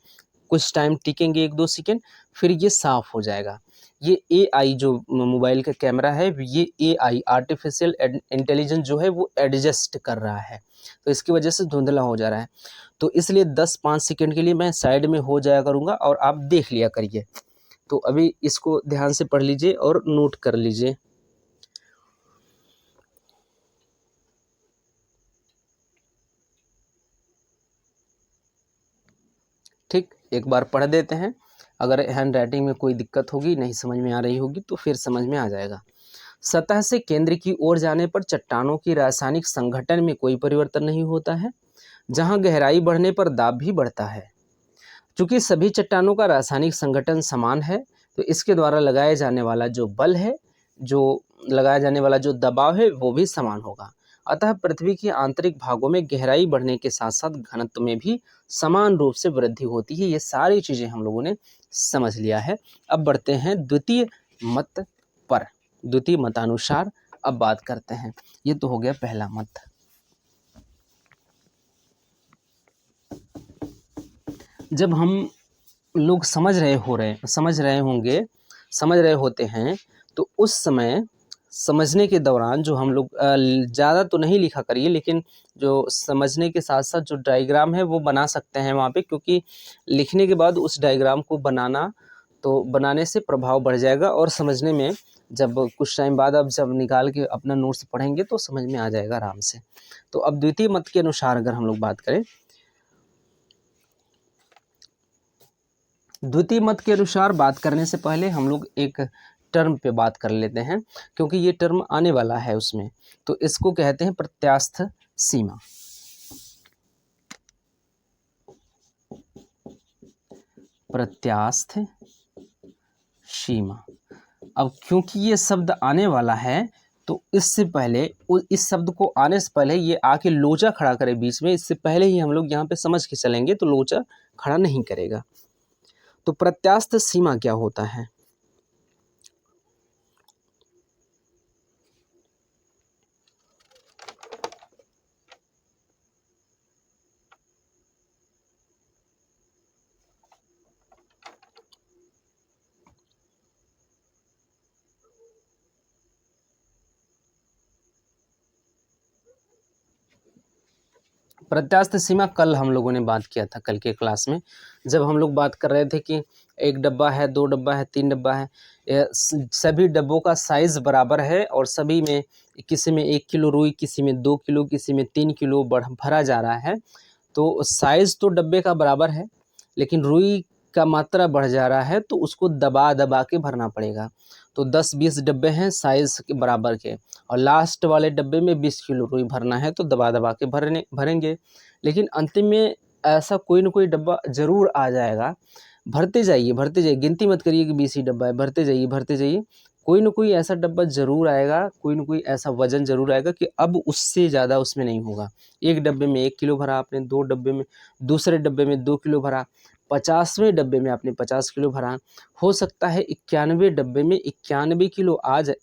कुछ टाइम टिकेंगे, 1-2 सेकेंड, फिर ये साफ हो जाएगा। ये AI जो मोबाइल का कैमरा है, ये AI आर्टिफिशियल इंटेलिजेंस जो है वो एडजस्ट कर रहा है, तो इसकी वजह से धुंधला हो जा रहा है। तो इसलिए 10-5 सेकंड के लिए मैं साइड में हो जाया करूँगा और आप देख लिया करिए। तो अभी इसको ध्यान से पढ़ लीजिए और नोट कर लीजिए। ठीक, एक बार पढ़ देते हैं। अगर हैंड राइटिंग में कोई दिक्कत होगी, नहीं समझ में आ रही होगी, तो फिर समझ में आ जाएगा। सतह से केंद्र की ओर जाने पर चट्टानों की रासायनिक संघटन में कोई परिवर्तन नहीं होता है। जहां गहराई बढ़ने पर दाब भी बढ़ता है। चूंकि सभी चट्टानों का रासायनिक संगठन समान है, तो इसके द्वारा लगाए जाने वाला जो बल है, जो लगाया जाने वाला जो दबाव है, वो भी समान होगा। अतः पृथ्वी के आंतरिक भागों में गहराई बढ़ने के साथ साथ घनत्व में भी समान रूप से वृद्धि होती है। ये सारी चीजें हम लोगों ने समझ लिया है। अब बढ़ते हैं द्वितीय मत पर। द्वितीय मतानुसार अब बात करते हैं। ये तो हो गया पहला मत। जब हम लोग समझ रहे होते हैं, तो उस समय समझने के दौरान जो हम लोग ज़्यादा तो नहीं लिखा करिए, लेकिन जो समझने के साथ साथ जो डायग्राम है वो बना सकते हैं वहाँ पे, क्योंकि लिखने के बाद उस डायग्राम को बनाने से प्रभाव बढ़ जाएगा और समझने में जब कुछ टाइम बाद अब जब निकाल के अपना नोट्स पढ़ेंगे तो समझ में आ जाएगा आराम से। तो अब द्वितीय मत के अनुसार अगर हम लोग बात करें, द्वितीय मत के अनुसार बात करने से पहले हम लोग एक टर्म पे बात कर लेते हैं, क्योंकि ये टर्म आने वाला है उसमें। तो इसको कहते हैं प्रत्यास्थ सीमा। प्रत्यास्थ सीमा। अब क्योंकि ये शब्द आने वाला है, तो इससे पहले इस शब्द को आने से पहले ये आके लोचा खड़ा करे बीच में, इससे पहले ही हम लोग यहाँ पे समझ के चलेंगे, तो लोचा खड़ा नहीं करेगा। तो प्रत्यास्थ सीमा क्या होता है? प्रत्यास्थ सीमा कल हम लोगों ने बात किया था, कल के क्लास में, जब हम लोग बात कर रहे थे कि एक डब्बा है, 2 डब्बा है, 3 डब्बा है, सभी डब्बों का साइज़ बराबर है और सभी में किसी में 1 किलो रुई, किसी में 2 किलो, किसी में 3 किलो भरा जा रहा है। तो साइज़ तो डब्बे का बराबर है, लेकिन रुई का मात्रा बढ़ जा रहा है, तो उसको दबा दबा के भरना पड़ेगा। तो 10-20 डब्बे हैं साइज़ के बराबर के, और लास्ट वाले डब्बे में 20 किलो रुई भरना है, तो दबा दबा के भरेंगे। लेकिन अंतिम में ऐसा कोई ना कोई डब्बा ज़रूर आ जाएगा। भरते जाइए, गिनती मत करिए कि 20 ही डब्बा है, भरते जाइए। कोई ना कोई ऐसा डब्बा ज़रूर आएगा, कोई ना कोई ऐसा वज़न ज़रूर आएगा कि अब उससे ज़्यादा उसमें नहीं होगा। एक डब्बे में 1 किलो भरा आपने, दूसरे डब्बे में 2 किलो भरा, 50वें डब्बे में आपने 50 किलो भरा। हो सकता है 91वें डब्बे में 91 किलो आ जाए,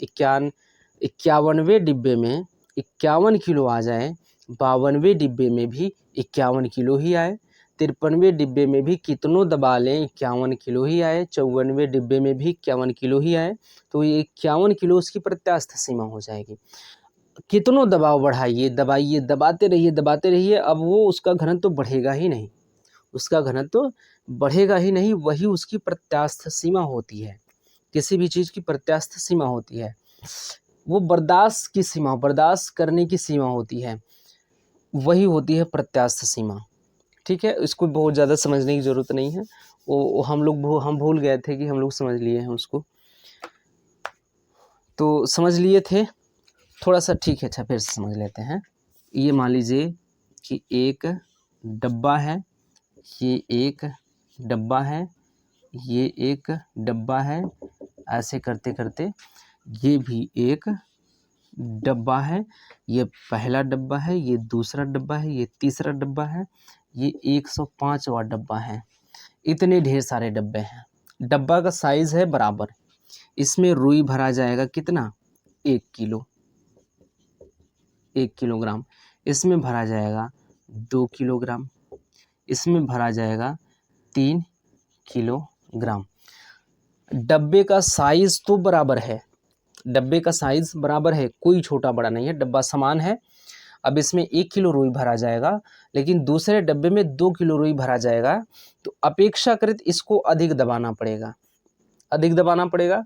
51वें डिब्बे में 51 किलो आ जाए, 52वें डिब्बे में भी 51 किलो ही आए, 53वें डिब्बे में भी कितनों दबा लें 51 किलो ही आए, 54वें डिब्बे में भी 51 किलो ही आए, तो ये 51 किलो उसकी प्रत्यास्थ सीमा हो जाएगी। कितनों दबाव बढ़ाइए, दबाते रहिए, अब वो उसका घनत्व बढ़ेगा ही नहीं, वही उसकी प्रत्यास्थ सीमा होती है। किसी भी चीज़ की प्रत्यास्थ सीमा होती है, वो बर्दाश्त करने की सीमा होती है, वही होती है प्रत्यास्थ सीमा। ठीक है, इसको बहुत ज़्यादा समझने की ज़रूरत नहीं है, वो हम भूल गए थे कि हम लोग समझ लिए हैं उसको, तो समझ लिए थे थोड़ा सा। ठीक है, अच्छा फिर से समझ लेते हैं। ये मान लीजिए कि एक डब्बा है, ये एक डब्बा है, ये एक डब्बा है, ऐसे करते करते ये भी एक डब्बा है, ये पहला डब्बा है, ये दूसरा डब्बा है, ये तीसरा डब्बा है, ये 105वां डब्बा है। इतने ढेर सारे डब्बे हैं। डब्बा का साइज़ है बराबर, इसमें रुई भरा जाएगा कितना? 1 किलो, 1 किलोग्राम। इसमें भरा जाएगा 2 किलोग्राम, इसमें भरा जाएगा 3 किलोग्राम। डब्बे का साइज तो बराबर है, डब्बे का साइज बराबर है, कोई छोटा बड़ा नहीं है, डब्बा समान है। अब इसमें 1 किलो रुई भरा जाएगा, लेकिन दूसरे डब्बे में 2 किलो रुई भरा जाएगा, तो अपेक्षाकृत इसको अधिक दबाना पड़ेगा, अधिक दबाना पड़ेगा।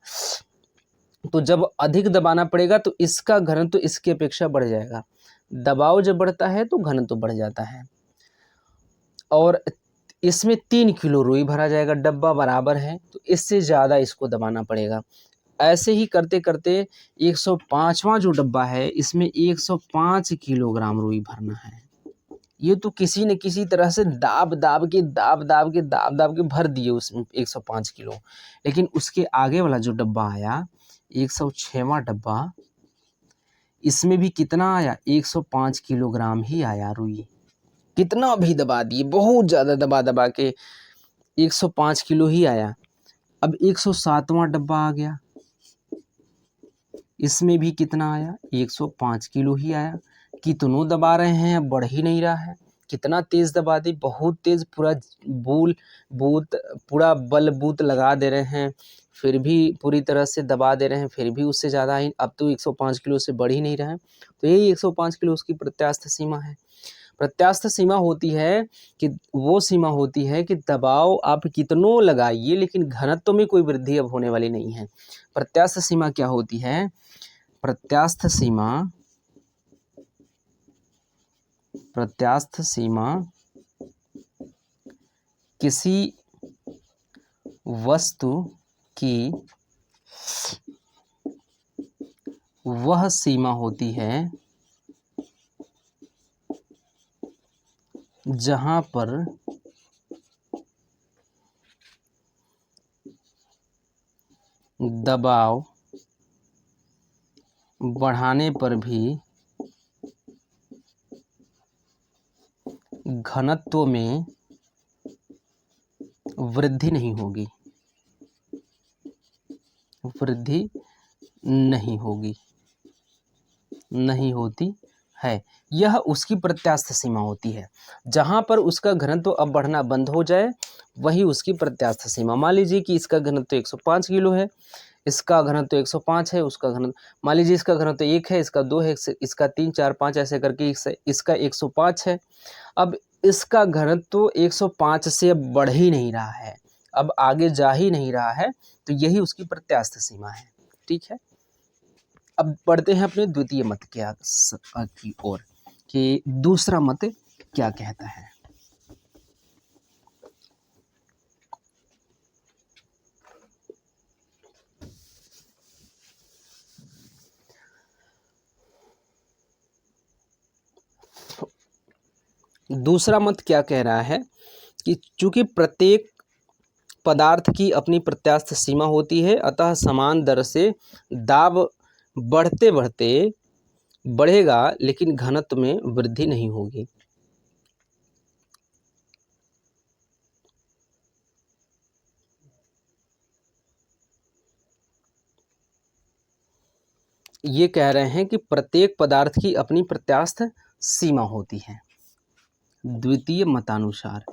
तो जब अधिक दबाना पड़ेगा तो इसका घनत्व तो इसकी अपेक्षा बढ़ जाएगा। दबाव जब बढ़ता है तो घनत्व तो बढ़ जाता है। और इसमें 3 किलो रुई भरा जाएगा, डब्बा बराबर है, तो इससे ज़्यादा इसको दबाना पड़ेगा। ऐसे ही करते करते 105वां जो डब्बा है, इसमें 105 किलोग्राम रुई भरना है। ये तो किसी न किसी तरह से दाब दाब के भर दिए उसमें 105 किलो। लेकिन उसके आगे वाला जो डब्बा आया, 106वां डब्बा, इसमें भी कितना आया, 105 किलोग्राम ही आया रुई। कितना भी दबा दिए, बहुत ज़्यादा दबा के 105 किलो ही आया। अब 107वां डब्बा आ गया, इसमें भी कितना आया, 105 किलो ही आया। कितनों दबा रहे हैं, अब बढ़ ही नहीं रहा है। कितना तेज़ दबा दी, बहुत तेज़, पूरा पूरा बल बूत लगा दे रहे हैं, फिर भी पूरी तरह से दबा दे रहे हैं, फिर भी उससे ज़्यादा ही, अब तो 105 किलो से बढ़ ही नहीं रहा है। तो यही 105 किलो उसकी प्रत्यास्थ सीमा है। प्रत्यास्थ सीमा होती है कि वो सीमा होती है कि दबाव आप कितनों लगाइए, लेकिन घनत्व में कोई वृद्धि अब होने वाली नहीं है। प्रत्यास्थ सीमा क्या होती है? प्रत्यास्थ सीमा किसी वस्तु की वह सीमा होती है जहां पर दबाव बढ़ाने पर भी घनत्व में वृद्धि नहीं होगी, वृद्धि नहीं होगी, नहीं होती है। यह उसकी प्रत्यास्थ सीमा होती है। जहाँ पर उसका घनत्व अब बढ़ना बंद हो जाए, वही उसकी प्रत्यास्थ सीमा। मान लीजिए कि इसका घनत्व 105 किलो है, इसका घनत्व 105 है, उसका घनत्व मान लीजिए इसका घनत्व 1 है, इसका 2 है, इसका 3, 4, 5 ऐसे करके इसका 105 है। अब इसका घनत्व 105 से अब बढ़ ही नहीं रहा है, अब आगे जा ही नहीं रहा है, तो यही उसकी प्रत्यास्थ सीमा है। ठीक है, अब बढ़ते हैं अपने द्वितीय मत की ओर कि दूसरा मत क्या कहता है। दूसरा मत क्या कह रहा है कि चूंकि प्रत्येक पदार्थ की अपनी प्रत्यास्थ सीमा होती है, अतः समान दर से दाब बढ़ते बढ़ते बढ़ेगा, लेकिन घनत्व में वृद्धि नहीं होगी। ये कह रहे हैं कि प्रत्येक पदार्थ की अपनी प्रत्यास्थ सीमा होती है द्वितीय मतानुसार।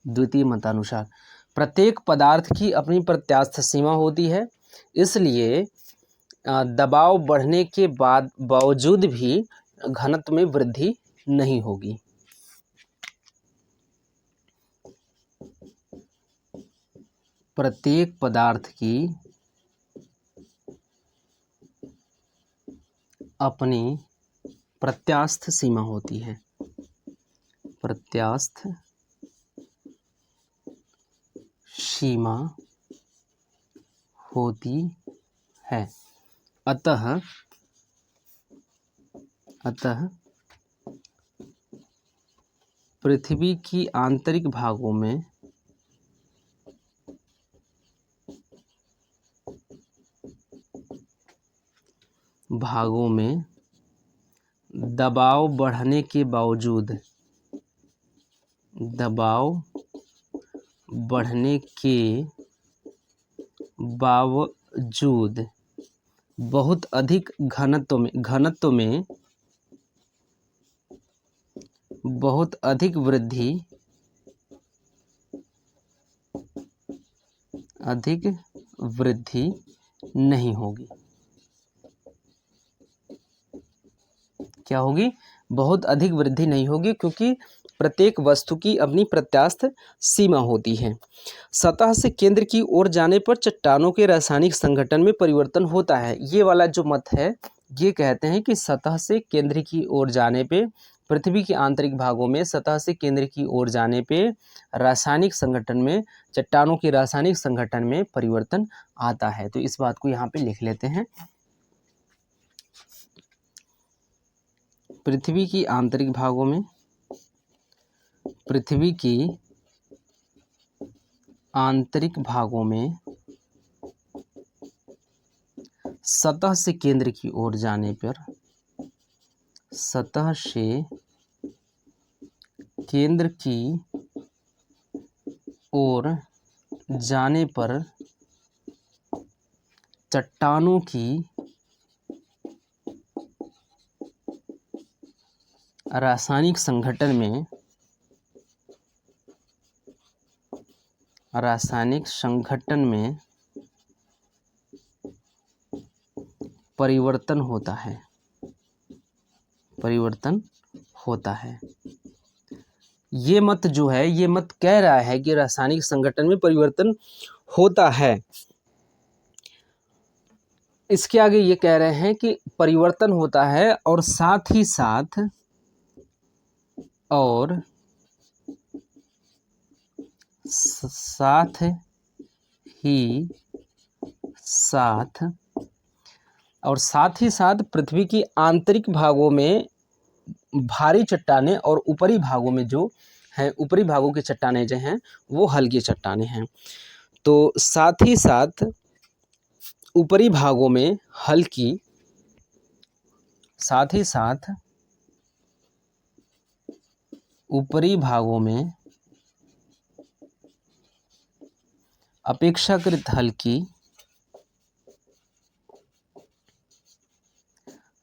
द्वितीय मतानुसार प्रत्येक पदार्थ की अपनी प्रत्यास्थ सीमा होती है, इसलिए दबाव बढ़ने के बावजूद भी घनत्व में वृद्धि नहीं होगी। प्रत्येक पदार्थ की अपनी प्रत्यास्थ सीमा होती है, प्रत्यास्थ सीमा होती है। अतः पृथ्वी की आंतरिक भागों में दबाव बढ़ने के बावजूद बहुत अधिक घनत्व में बहुत अधिक वृद्धि नहीं होगी। क्या होगी? बहुत अधिक वृद्धि नहीं होगी, क्योंकि प्रत्येक वस्तु की अपनी प्रत्यास्थ सीमा होती है। सतह से केंद्र की ओर जाने पर चट्टानों के रासायनिक संगठन में परिवर्तन होता है। ये वाला जो मत है, ये कहते हैं कि सतह से केंद्र की ओर जाने पे, पृथ्वी के आंतरिक भागों में सतह से केंद्र की ओर जाने पे रासायनिक संगठन में, चट्टानों के रासायनिक संगठन में परिवर्तन आता है। तो इस बात को यहाँ पे लिख लेते हैं। पृथ्वी की आंतरिक भागों में, पृथ्वी की आंतरिक भागों में सतह से केंद्र की ओर जाने पर, सतह से केंद्र की ओर जाने पर चट्टानों की रासायनिक संगठन में, परिवर्तन होता है। ये मत जो है, ये मत कह रहा है कि रासायनिक संगठन में परिवर्तन होता है। इसके आगे ये कह रहे हैं कि परिवर्तन होता है और साथ ही साथ पृथ्वी की आंतरिक भागों में भारी चट्टानें और ऊपरी भागों में जो हैं, ऊपरी भागों की चट्टानें जो हैं वो हल्की चट्टानें हैं। तो साथ ही साथ ऊपरी भागों में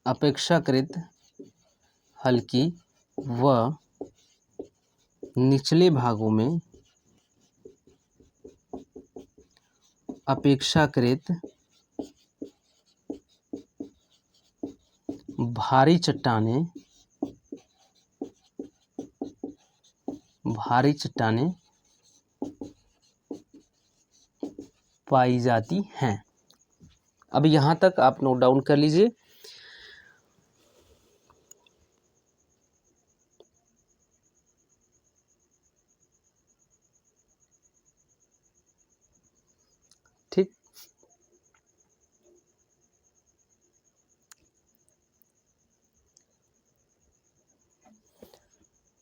अपेक्षाकृत हल्की व निचले भागों में अपेक्षाकृत भारी चट्टानें पाई जाती हैं। अब यहाँ तक आप नोट डाउन कर लीजिए। ठीक,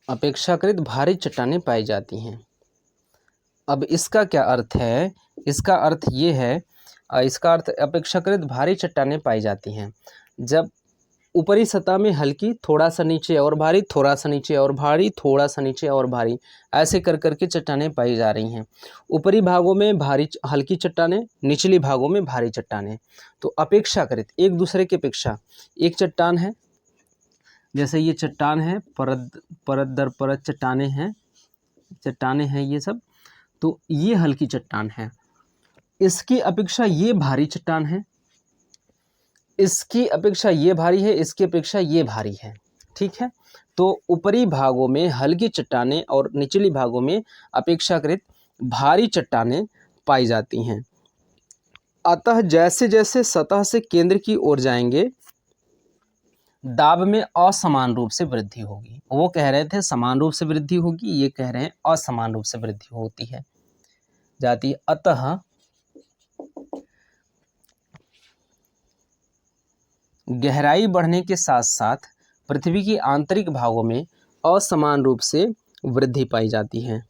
अपेक्षाकृत भारी चट्टानें पाई जाती हैं। अब इसका क्या अर्थ है? इसका अर्थ ये है, इसका अर्थ अपेक्षाकृत भारी चट्टानें पाई जाती हैं जब ऊपरी सतह में हल्की, थोड़ा सा नीचे और भारी, थोड़ा सा नीचे और भारी, थोड़ा सा नीचे और भारी, ऐसे कर करके चट्टानें पाई जा रही हैं। ऊपरी भागों में भारी हल्की चट्टानें, निचली भागों में भारी चट्टानें। तो अपेक्षाकृत, एक दूसरे की अपेक्षा, एक चट्टान है, जैसे ये चट्टान है, परत दर परत चट्टानें हैं ये सब। तो ये हल्की चट्टान है, इसकी अपेक्षा ये भारी चट्टान है, इसकी अपेक्षा ये भारी है, इसकी अपेक्षा ये भारी है। ठीक है, तो ऊपरी भागों में हल्की चट्टानें और निचली भागों में अपेक्षाकृत भारी चट्टानें पाई जाती हैं। अतः जैसे जैसे सतह से केंद्र की ओर जाएंगे, दाब में असमान रूप से वृद्धि होगी। वो कह रहे थे समान रूप से वृद्धि होगी, ये कह रहे हैं असमान रूप से वृद्धि होती है जाती है। अतः गहराई बढ़ने के साथ साथ पृथ्वी की आंतरिक भागों में असमान रूप से वृद्धि पाई जाती है।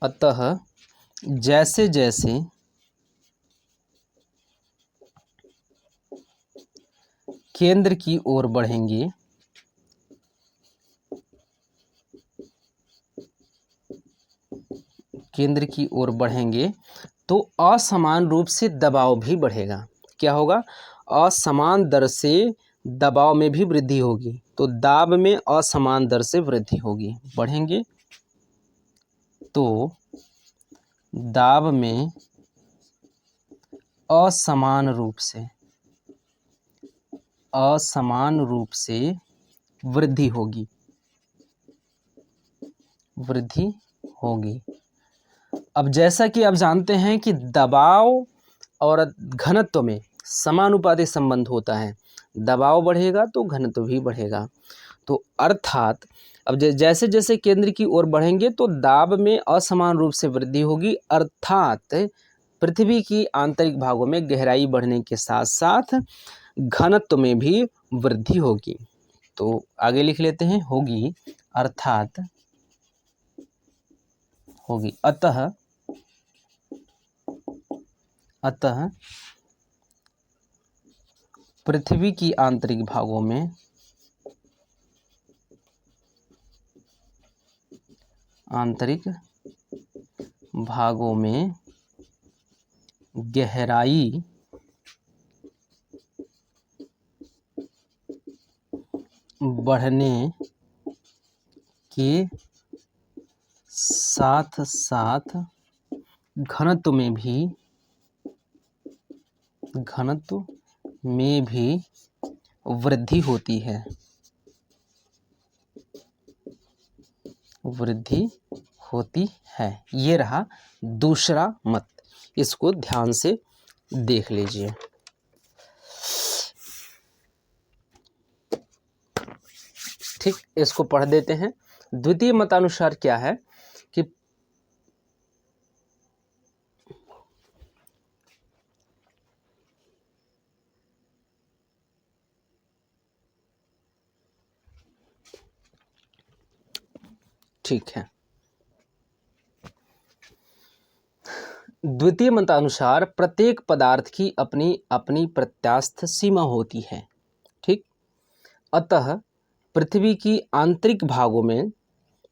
अतः जैसे जैसे केंद्र की ओर बढ़ेंगे, तो असमान रूप से दबाव भी बढ़ेगा। क्या होगा, असमान दर से दबाव में भी वृद्धि होगी। तो दाब में असमान दर से वृद्धि होगी, बढ़ेंगे तो दाब में असमान रूप से वृद्धि होगी। अब जैसा कि आप जानते हैं कि दबाव और घनत्व में समानुपाती संबंध होता है, दबाव बढ़ेगा तो घनत्व भी बढ़ेगा। तो अर्थात अब जैसे जैसे केंद्र की ओर बढ़ेंगे तो दाब में असमान रूप से वृद्धि होगी, अर्थात पृथ्वी की आंतरिक भागों में गहराई बढ़ने के साथ साथ घनत्व में भी वृद्धि होगी। तो आगे लिख लेते हैं, होगी अर्थात होगी। अतः पृथ्वी की आंतरिक भागों में गहराई बढ़ने के साथ साथ घनत्व में भी वृद्धि होती है। ये रहा दूसरा मत, इसको ध्यान से देख लीजिए। ठीक, इसको पढ़ देते हैं। द्वितीय मतानुसार क्या है कि ठीक है, द्वितीय मतानुसार प्रत्येक पदार्थ की अपनी अपनी प्रत्यास्थ सीमा होती है। ठीक, अतः पृथ्वी की आंतरिक भागों में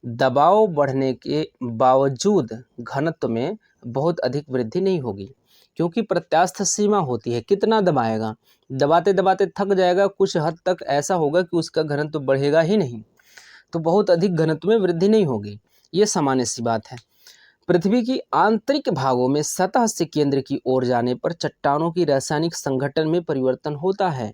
दबाव बढ़ने के बावजूद घनत्व में बहुत अधिक वृद्धि नहीं होगी, क्योंकि प्रत्यास्थ सीमा होती है। कितना दबाएगा, दबाते दबाते थक जाएगा, कुछ हद तक ऐसा होगा कि उसका घनत्व बढ़ेगा ही नहीं, तो बहुत अधिक घनत्व में वृद्धि नहीं होगी। ये सामान्य सी बात है। पृथ्वी की आंतरिक भागों में सतह से केंद्र की ओर जाने पर चट्टानों की रासायनिक संगठन में परिवर्तन होता है।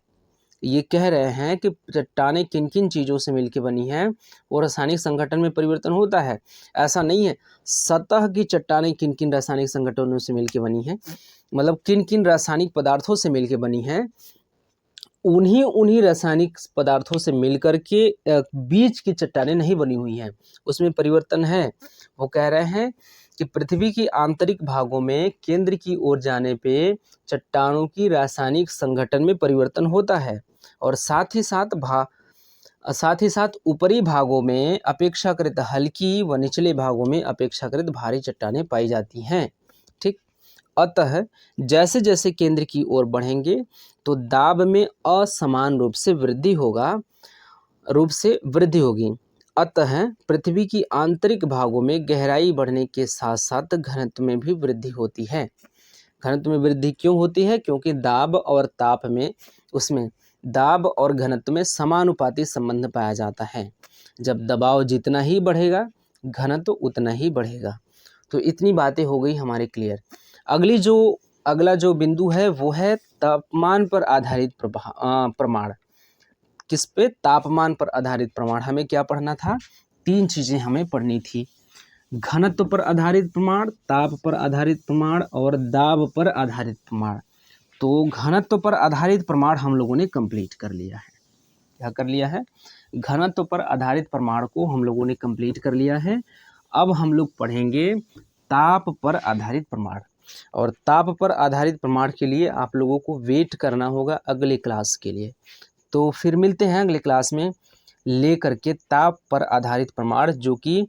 ये कह रहे हैं कि चट्टानें किन किन चीज़ों से मिलकर बनी हैं और रासायनिक संगठन में परिवर्तन होता है। ऐसा नहीं है सतह की चट्टानें किन किन रासायनिक संगठनों से मिलकर बनी हैं, मतलब किन किन रासायनिक पदार्थों से मिलकर बनी हैं, उन्हीं रासायनिक पदार्थों से मिलकर के बीच की चट्टानें नहीं बनी हुई हैं, उसमें परिवर्तन है। वो कह रहे हैं कि पृथ्वी की आंतरिक भागों में केंद्र की ओर जाने पे चट्टानों की रासायनिक संगठन में परिवर्तन होता है और साथ ही साथ ऊपरी भागों में अपेक्षाकृत हल्की व निचले भागों में अपेक्षाकृत भारी चट्टानें पाई जाती हैं। ठीक, अतः जैसे जैसे केंद्र की ओर बढ़ेंगे तो दाब में असमान रूप से वृद्धि होगी। अतः पृथ्वी की आंतरिक भागों में गहराई बढ़ने के साथ साथ घनत्व में भी वृद्धि होती है। घनत्व में वृद्धि क्यों होती है? क्योंकि दाब और घनत्व में समानुपाती संबंध पाया जाता है। जब दबाव जितना ही बढ़ेगा घनत्व उतना ही बढ़ेगा। तो इतनी बातें हो गई हमारे क्लियर। अगला जो बिंदु है वो है तापमान पर आधारित प्रमाण। किस पे? तापमान पर आधारित प्रमाण। हमें क्या पढ़ना था? 3 चीज़ें हमें पढ़नी थी, घनत्व पर आधारित प्रमाण, ताप पर आधारित प्रमाण और दाब पर आधारित प्रमाण। तो घनत्व पर आधारित प्रमाण हम लोगों ने कंप्लीट कर लिया है। क्या कर लिया है? घनत्व पर आधारित प्रमाण को हम लोगों ने कंप्लीट कर लिया है। अब हम लोग पढ़ेंगे ताप पर आधारित प्रमाण, और ताप पर आधारित प्रमाण के लिए आप लोगों को वेट करना होगा अगले क्लास के लिए। तो फिर मिलते हैं अगले क्लास में लेकर के ताप पर आधारित प्रमाण, जो कि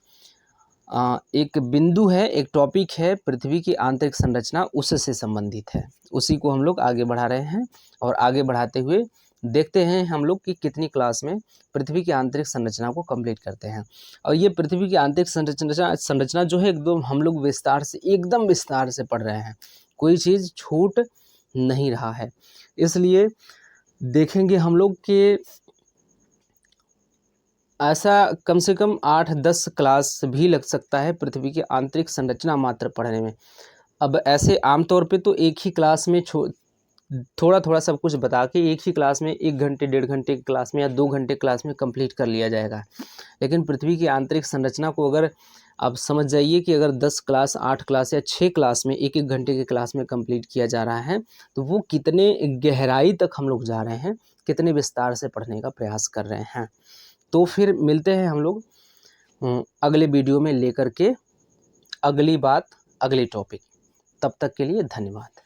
एक बिंदु है, एक टॉपिक है, पृथ्वी की आंतरिक संरचना उससे संबंधित है। उसी को हम लोग आगे बढ़ा रहे हैं और आगे बढ़ाते हुए देखते हैं हम लोग कि कितनी क्लास में पृथ्वी की आंतरिक संरचना को कंप्लीट करते हैं। और ये पृथ्वी की आंतरिक संरचना जो है एकदम हम लोग एकदम विस्तार से पढ़ रहे हैं, कोई चीज़ छूट नहीं रहा है। इसलिए देखेंगे हम लोग कि ऐसा कम से कम 8-10 क्लास भी लग सकता है पृथ्वी की आंतरिक संरचना मात्र पढ़ने में। अब ऐसे आमतौर पे तो एक ही क्लास में थोड़ा थोड़ा सब कुछ बता के एक ही क्लास में 1 घंटे 1.5 घंटे की क्लास में या 2 घंटे क्लास में कंप्लीट कर लिया जाएगा। लेकिन पृथ्वी की आंतरिक संरचना को अगर आप समझ जाइए कि अगर 10 क्लास 8 क्लास या 6 क्लास में 1-1 घंटे की क्लास में कंप्लीट किया जा रहा है, तो वो कितने गहराई तक हम लोग जा रहे हैं, कितने विस्तार से पढ़ने का प्रयास कर रहे हैं। तो फिर मिलते हैं हम लोग अगले वीडियो में लेकर के अगली बात, अगली टॉपिक। तब तक के लिए धन्यवाद।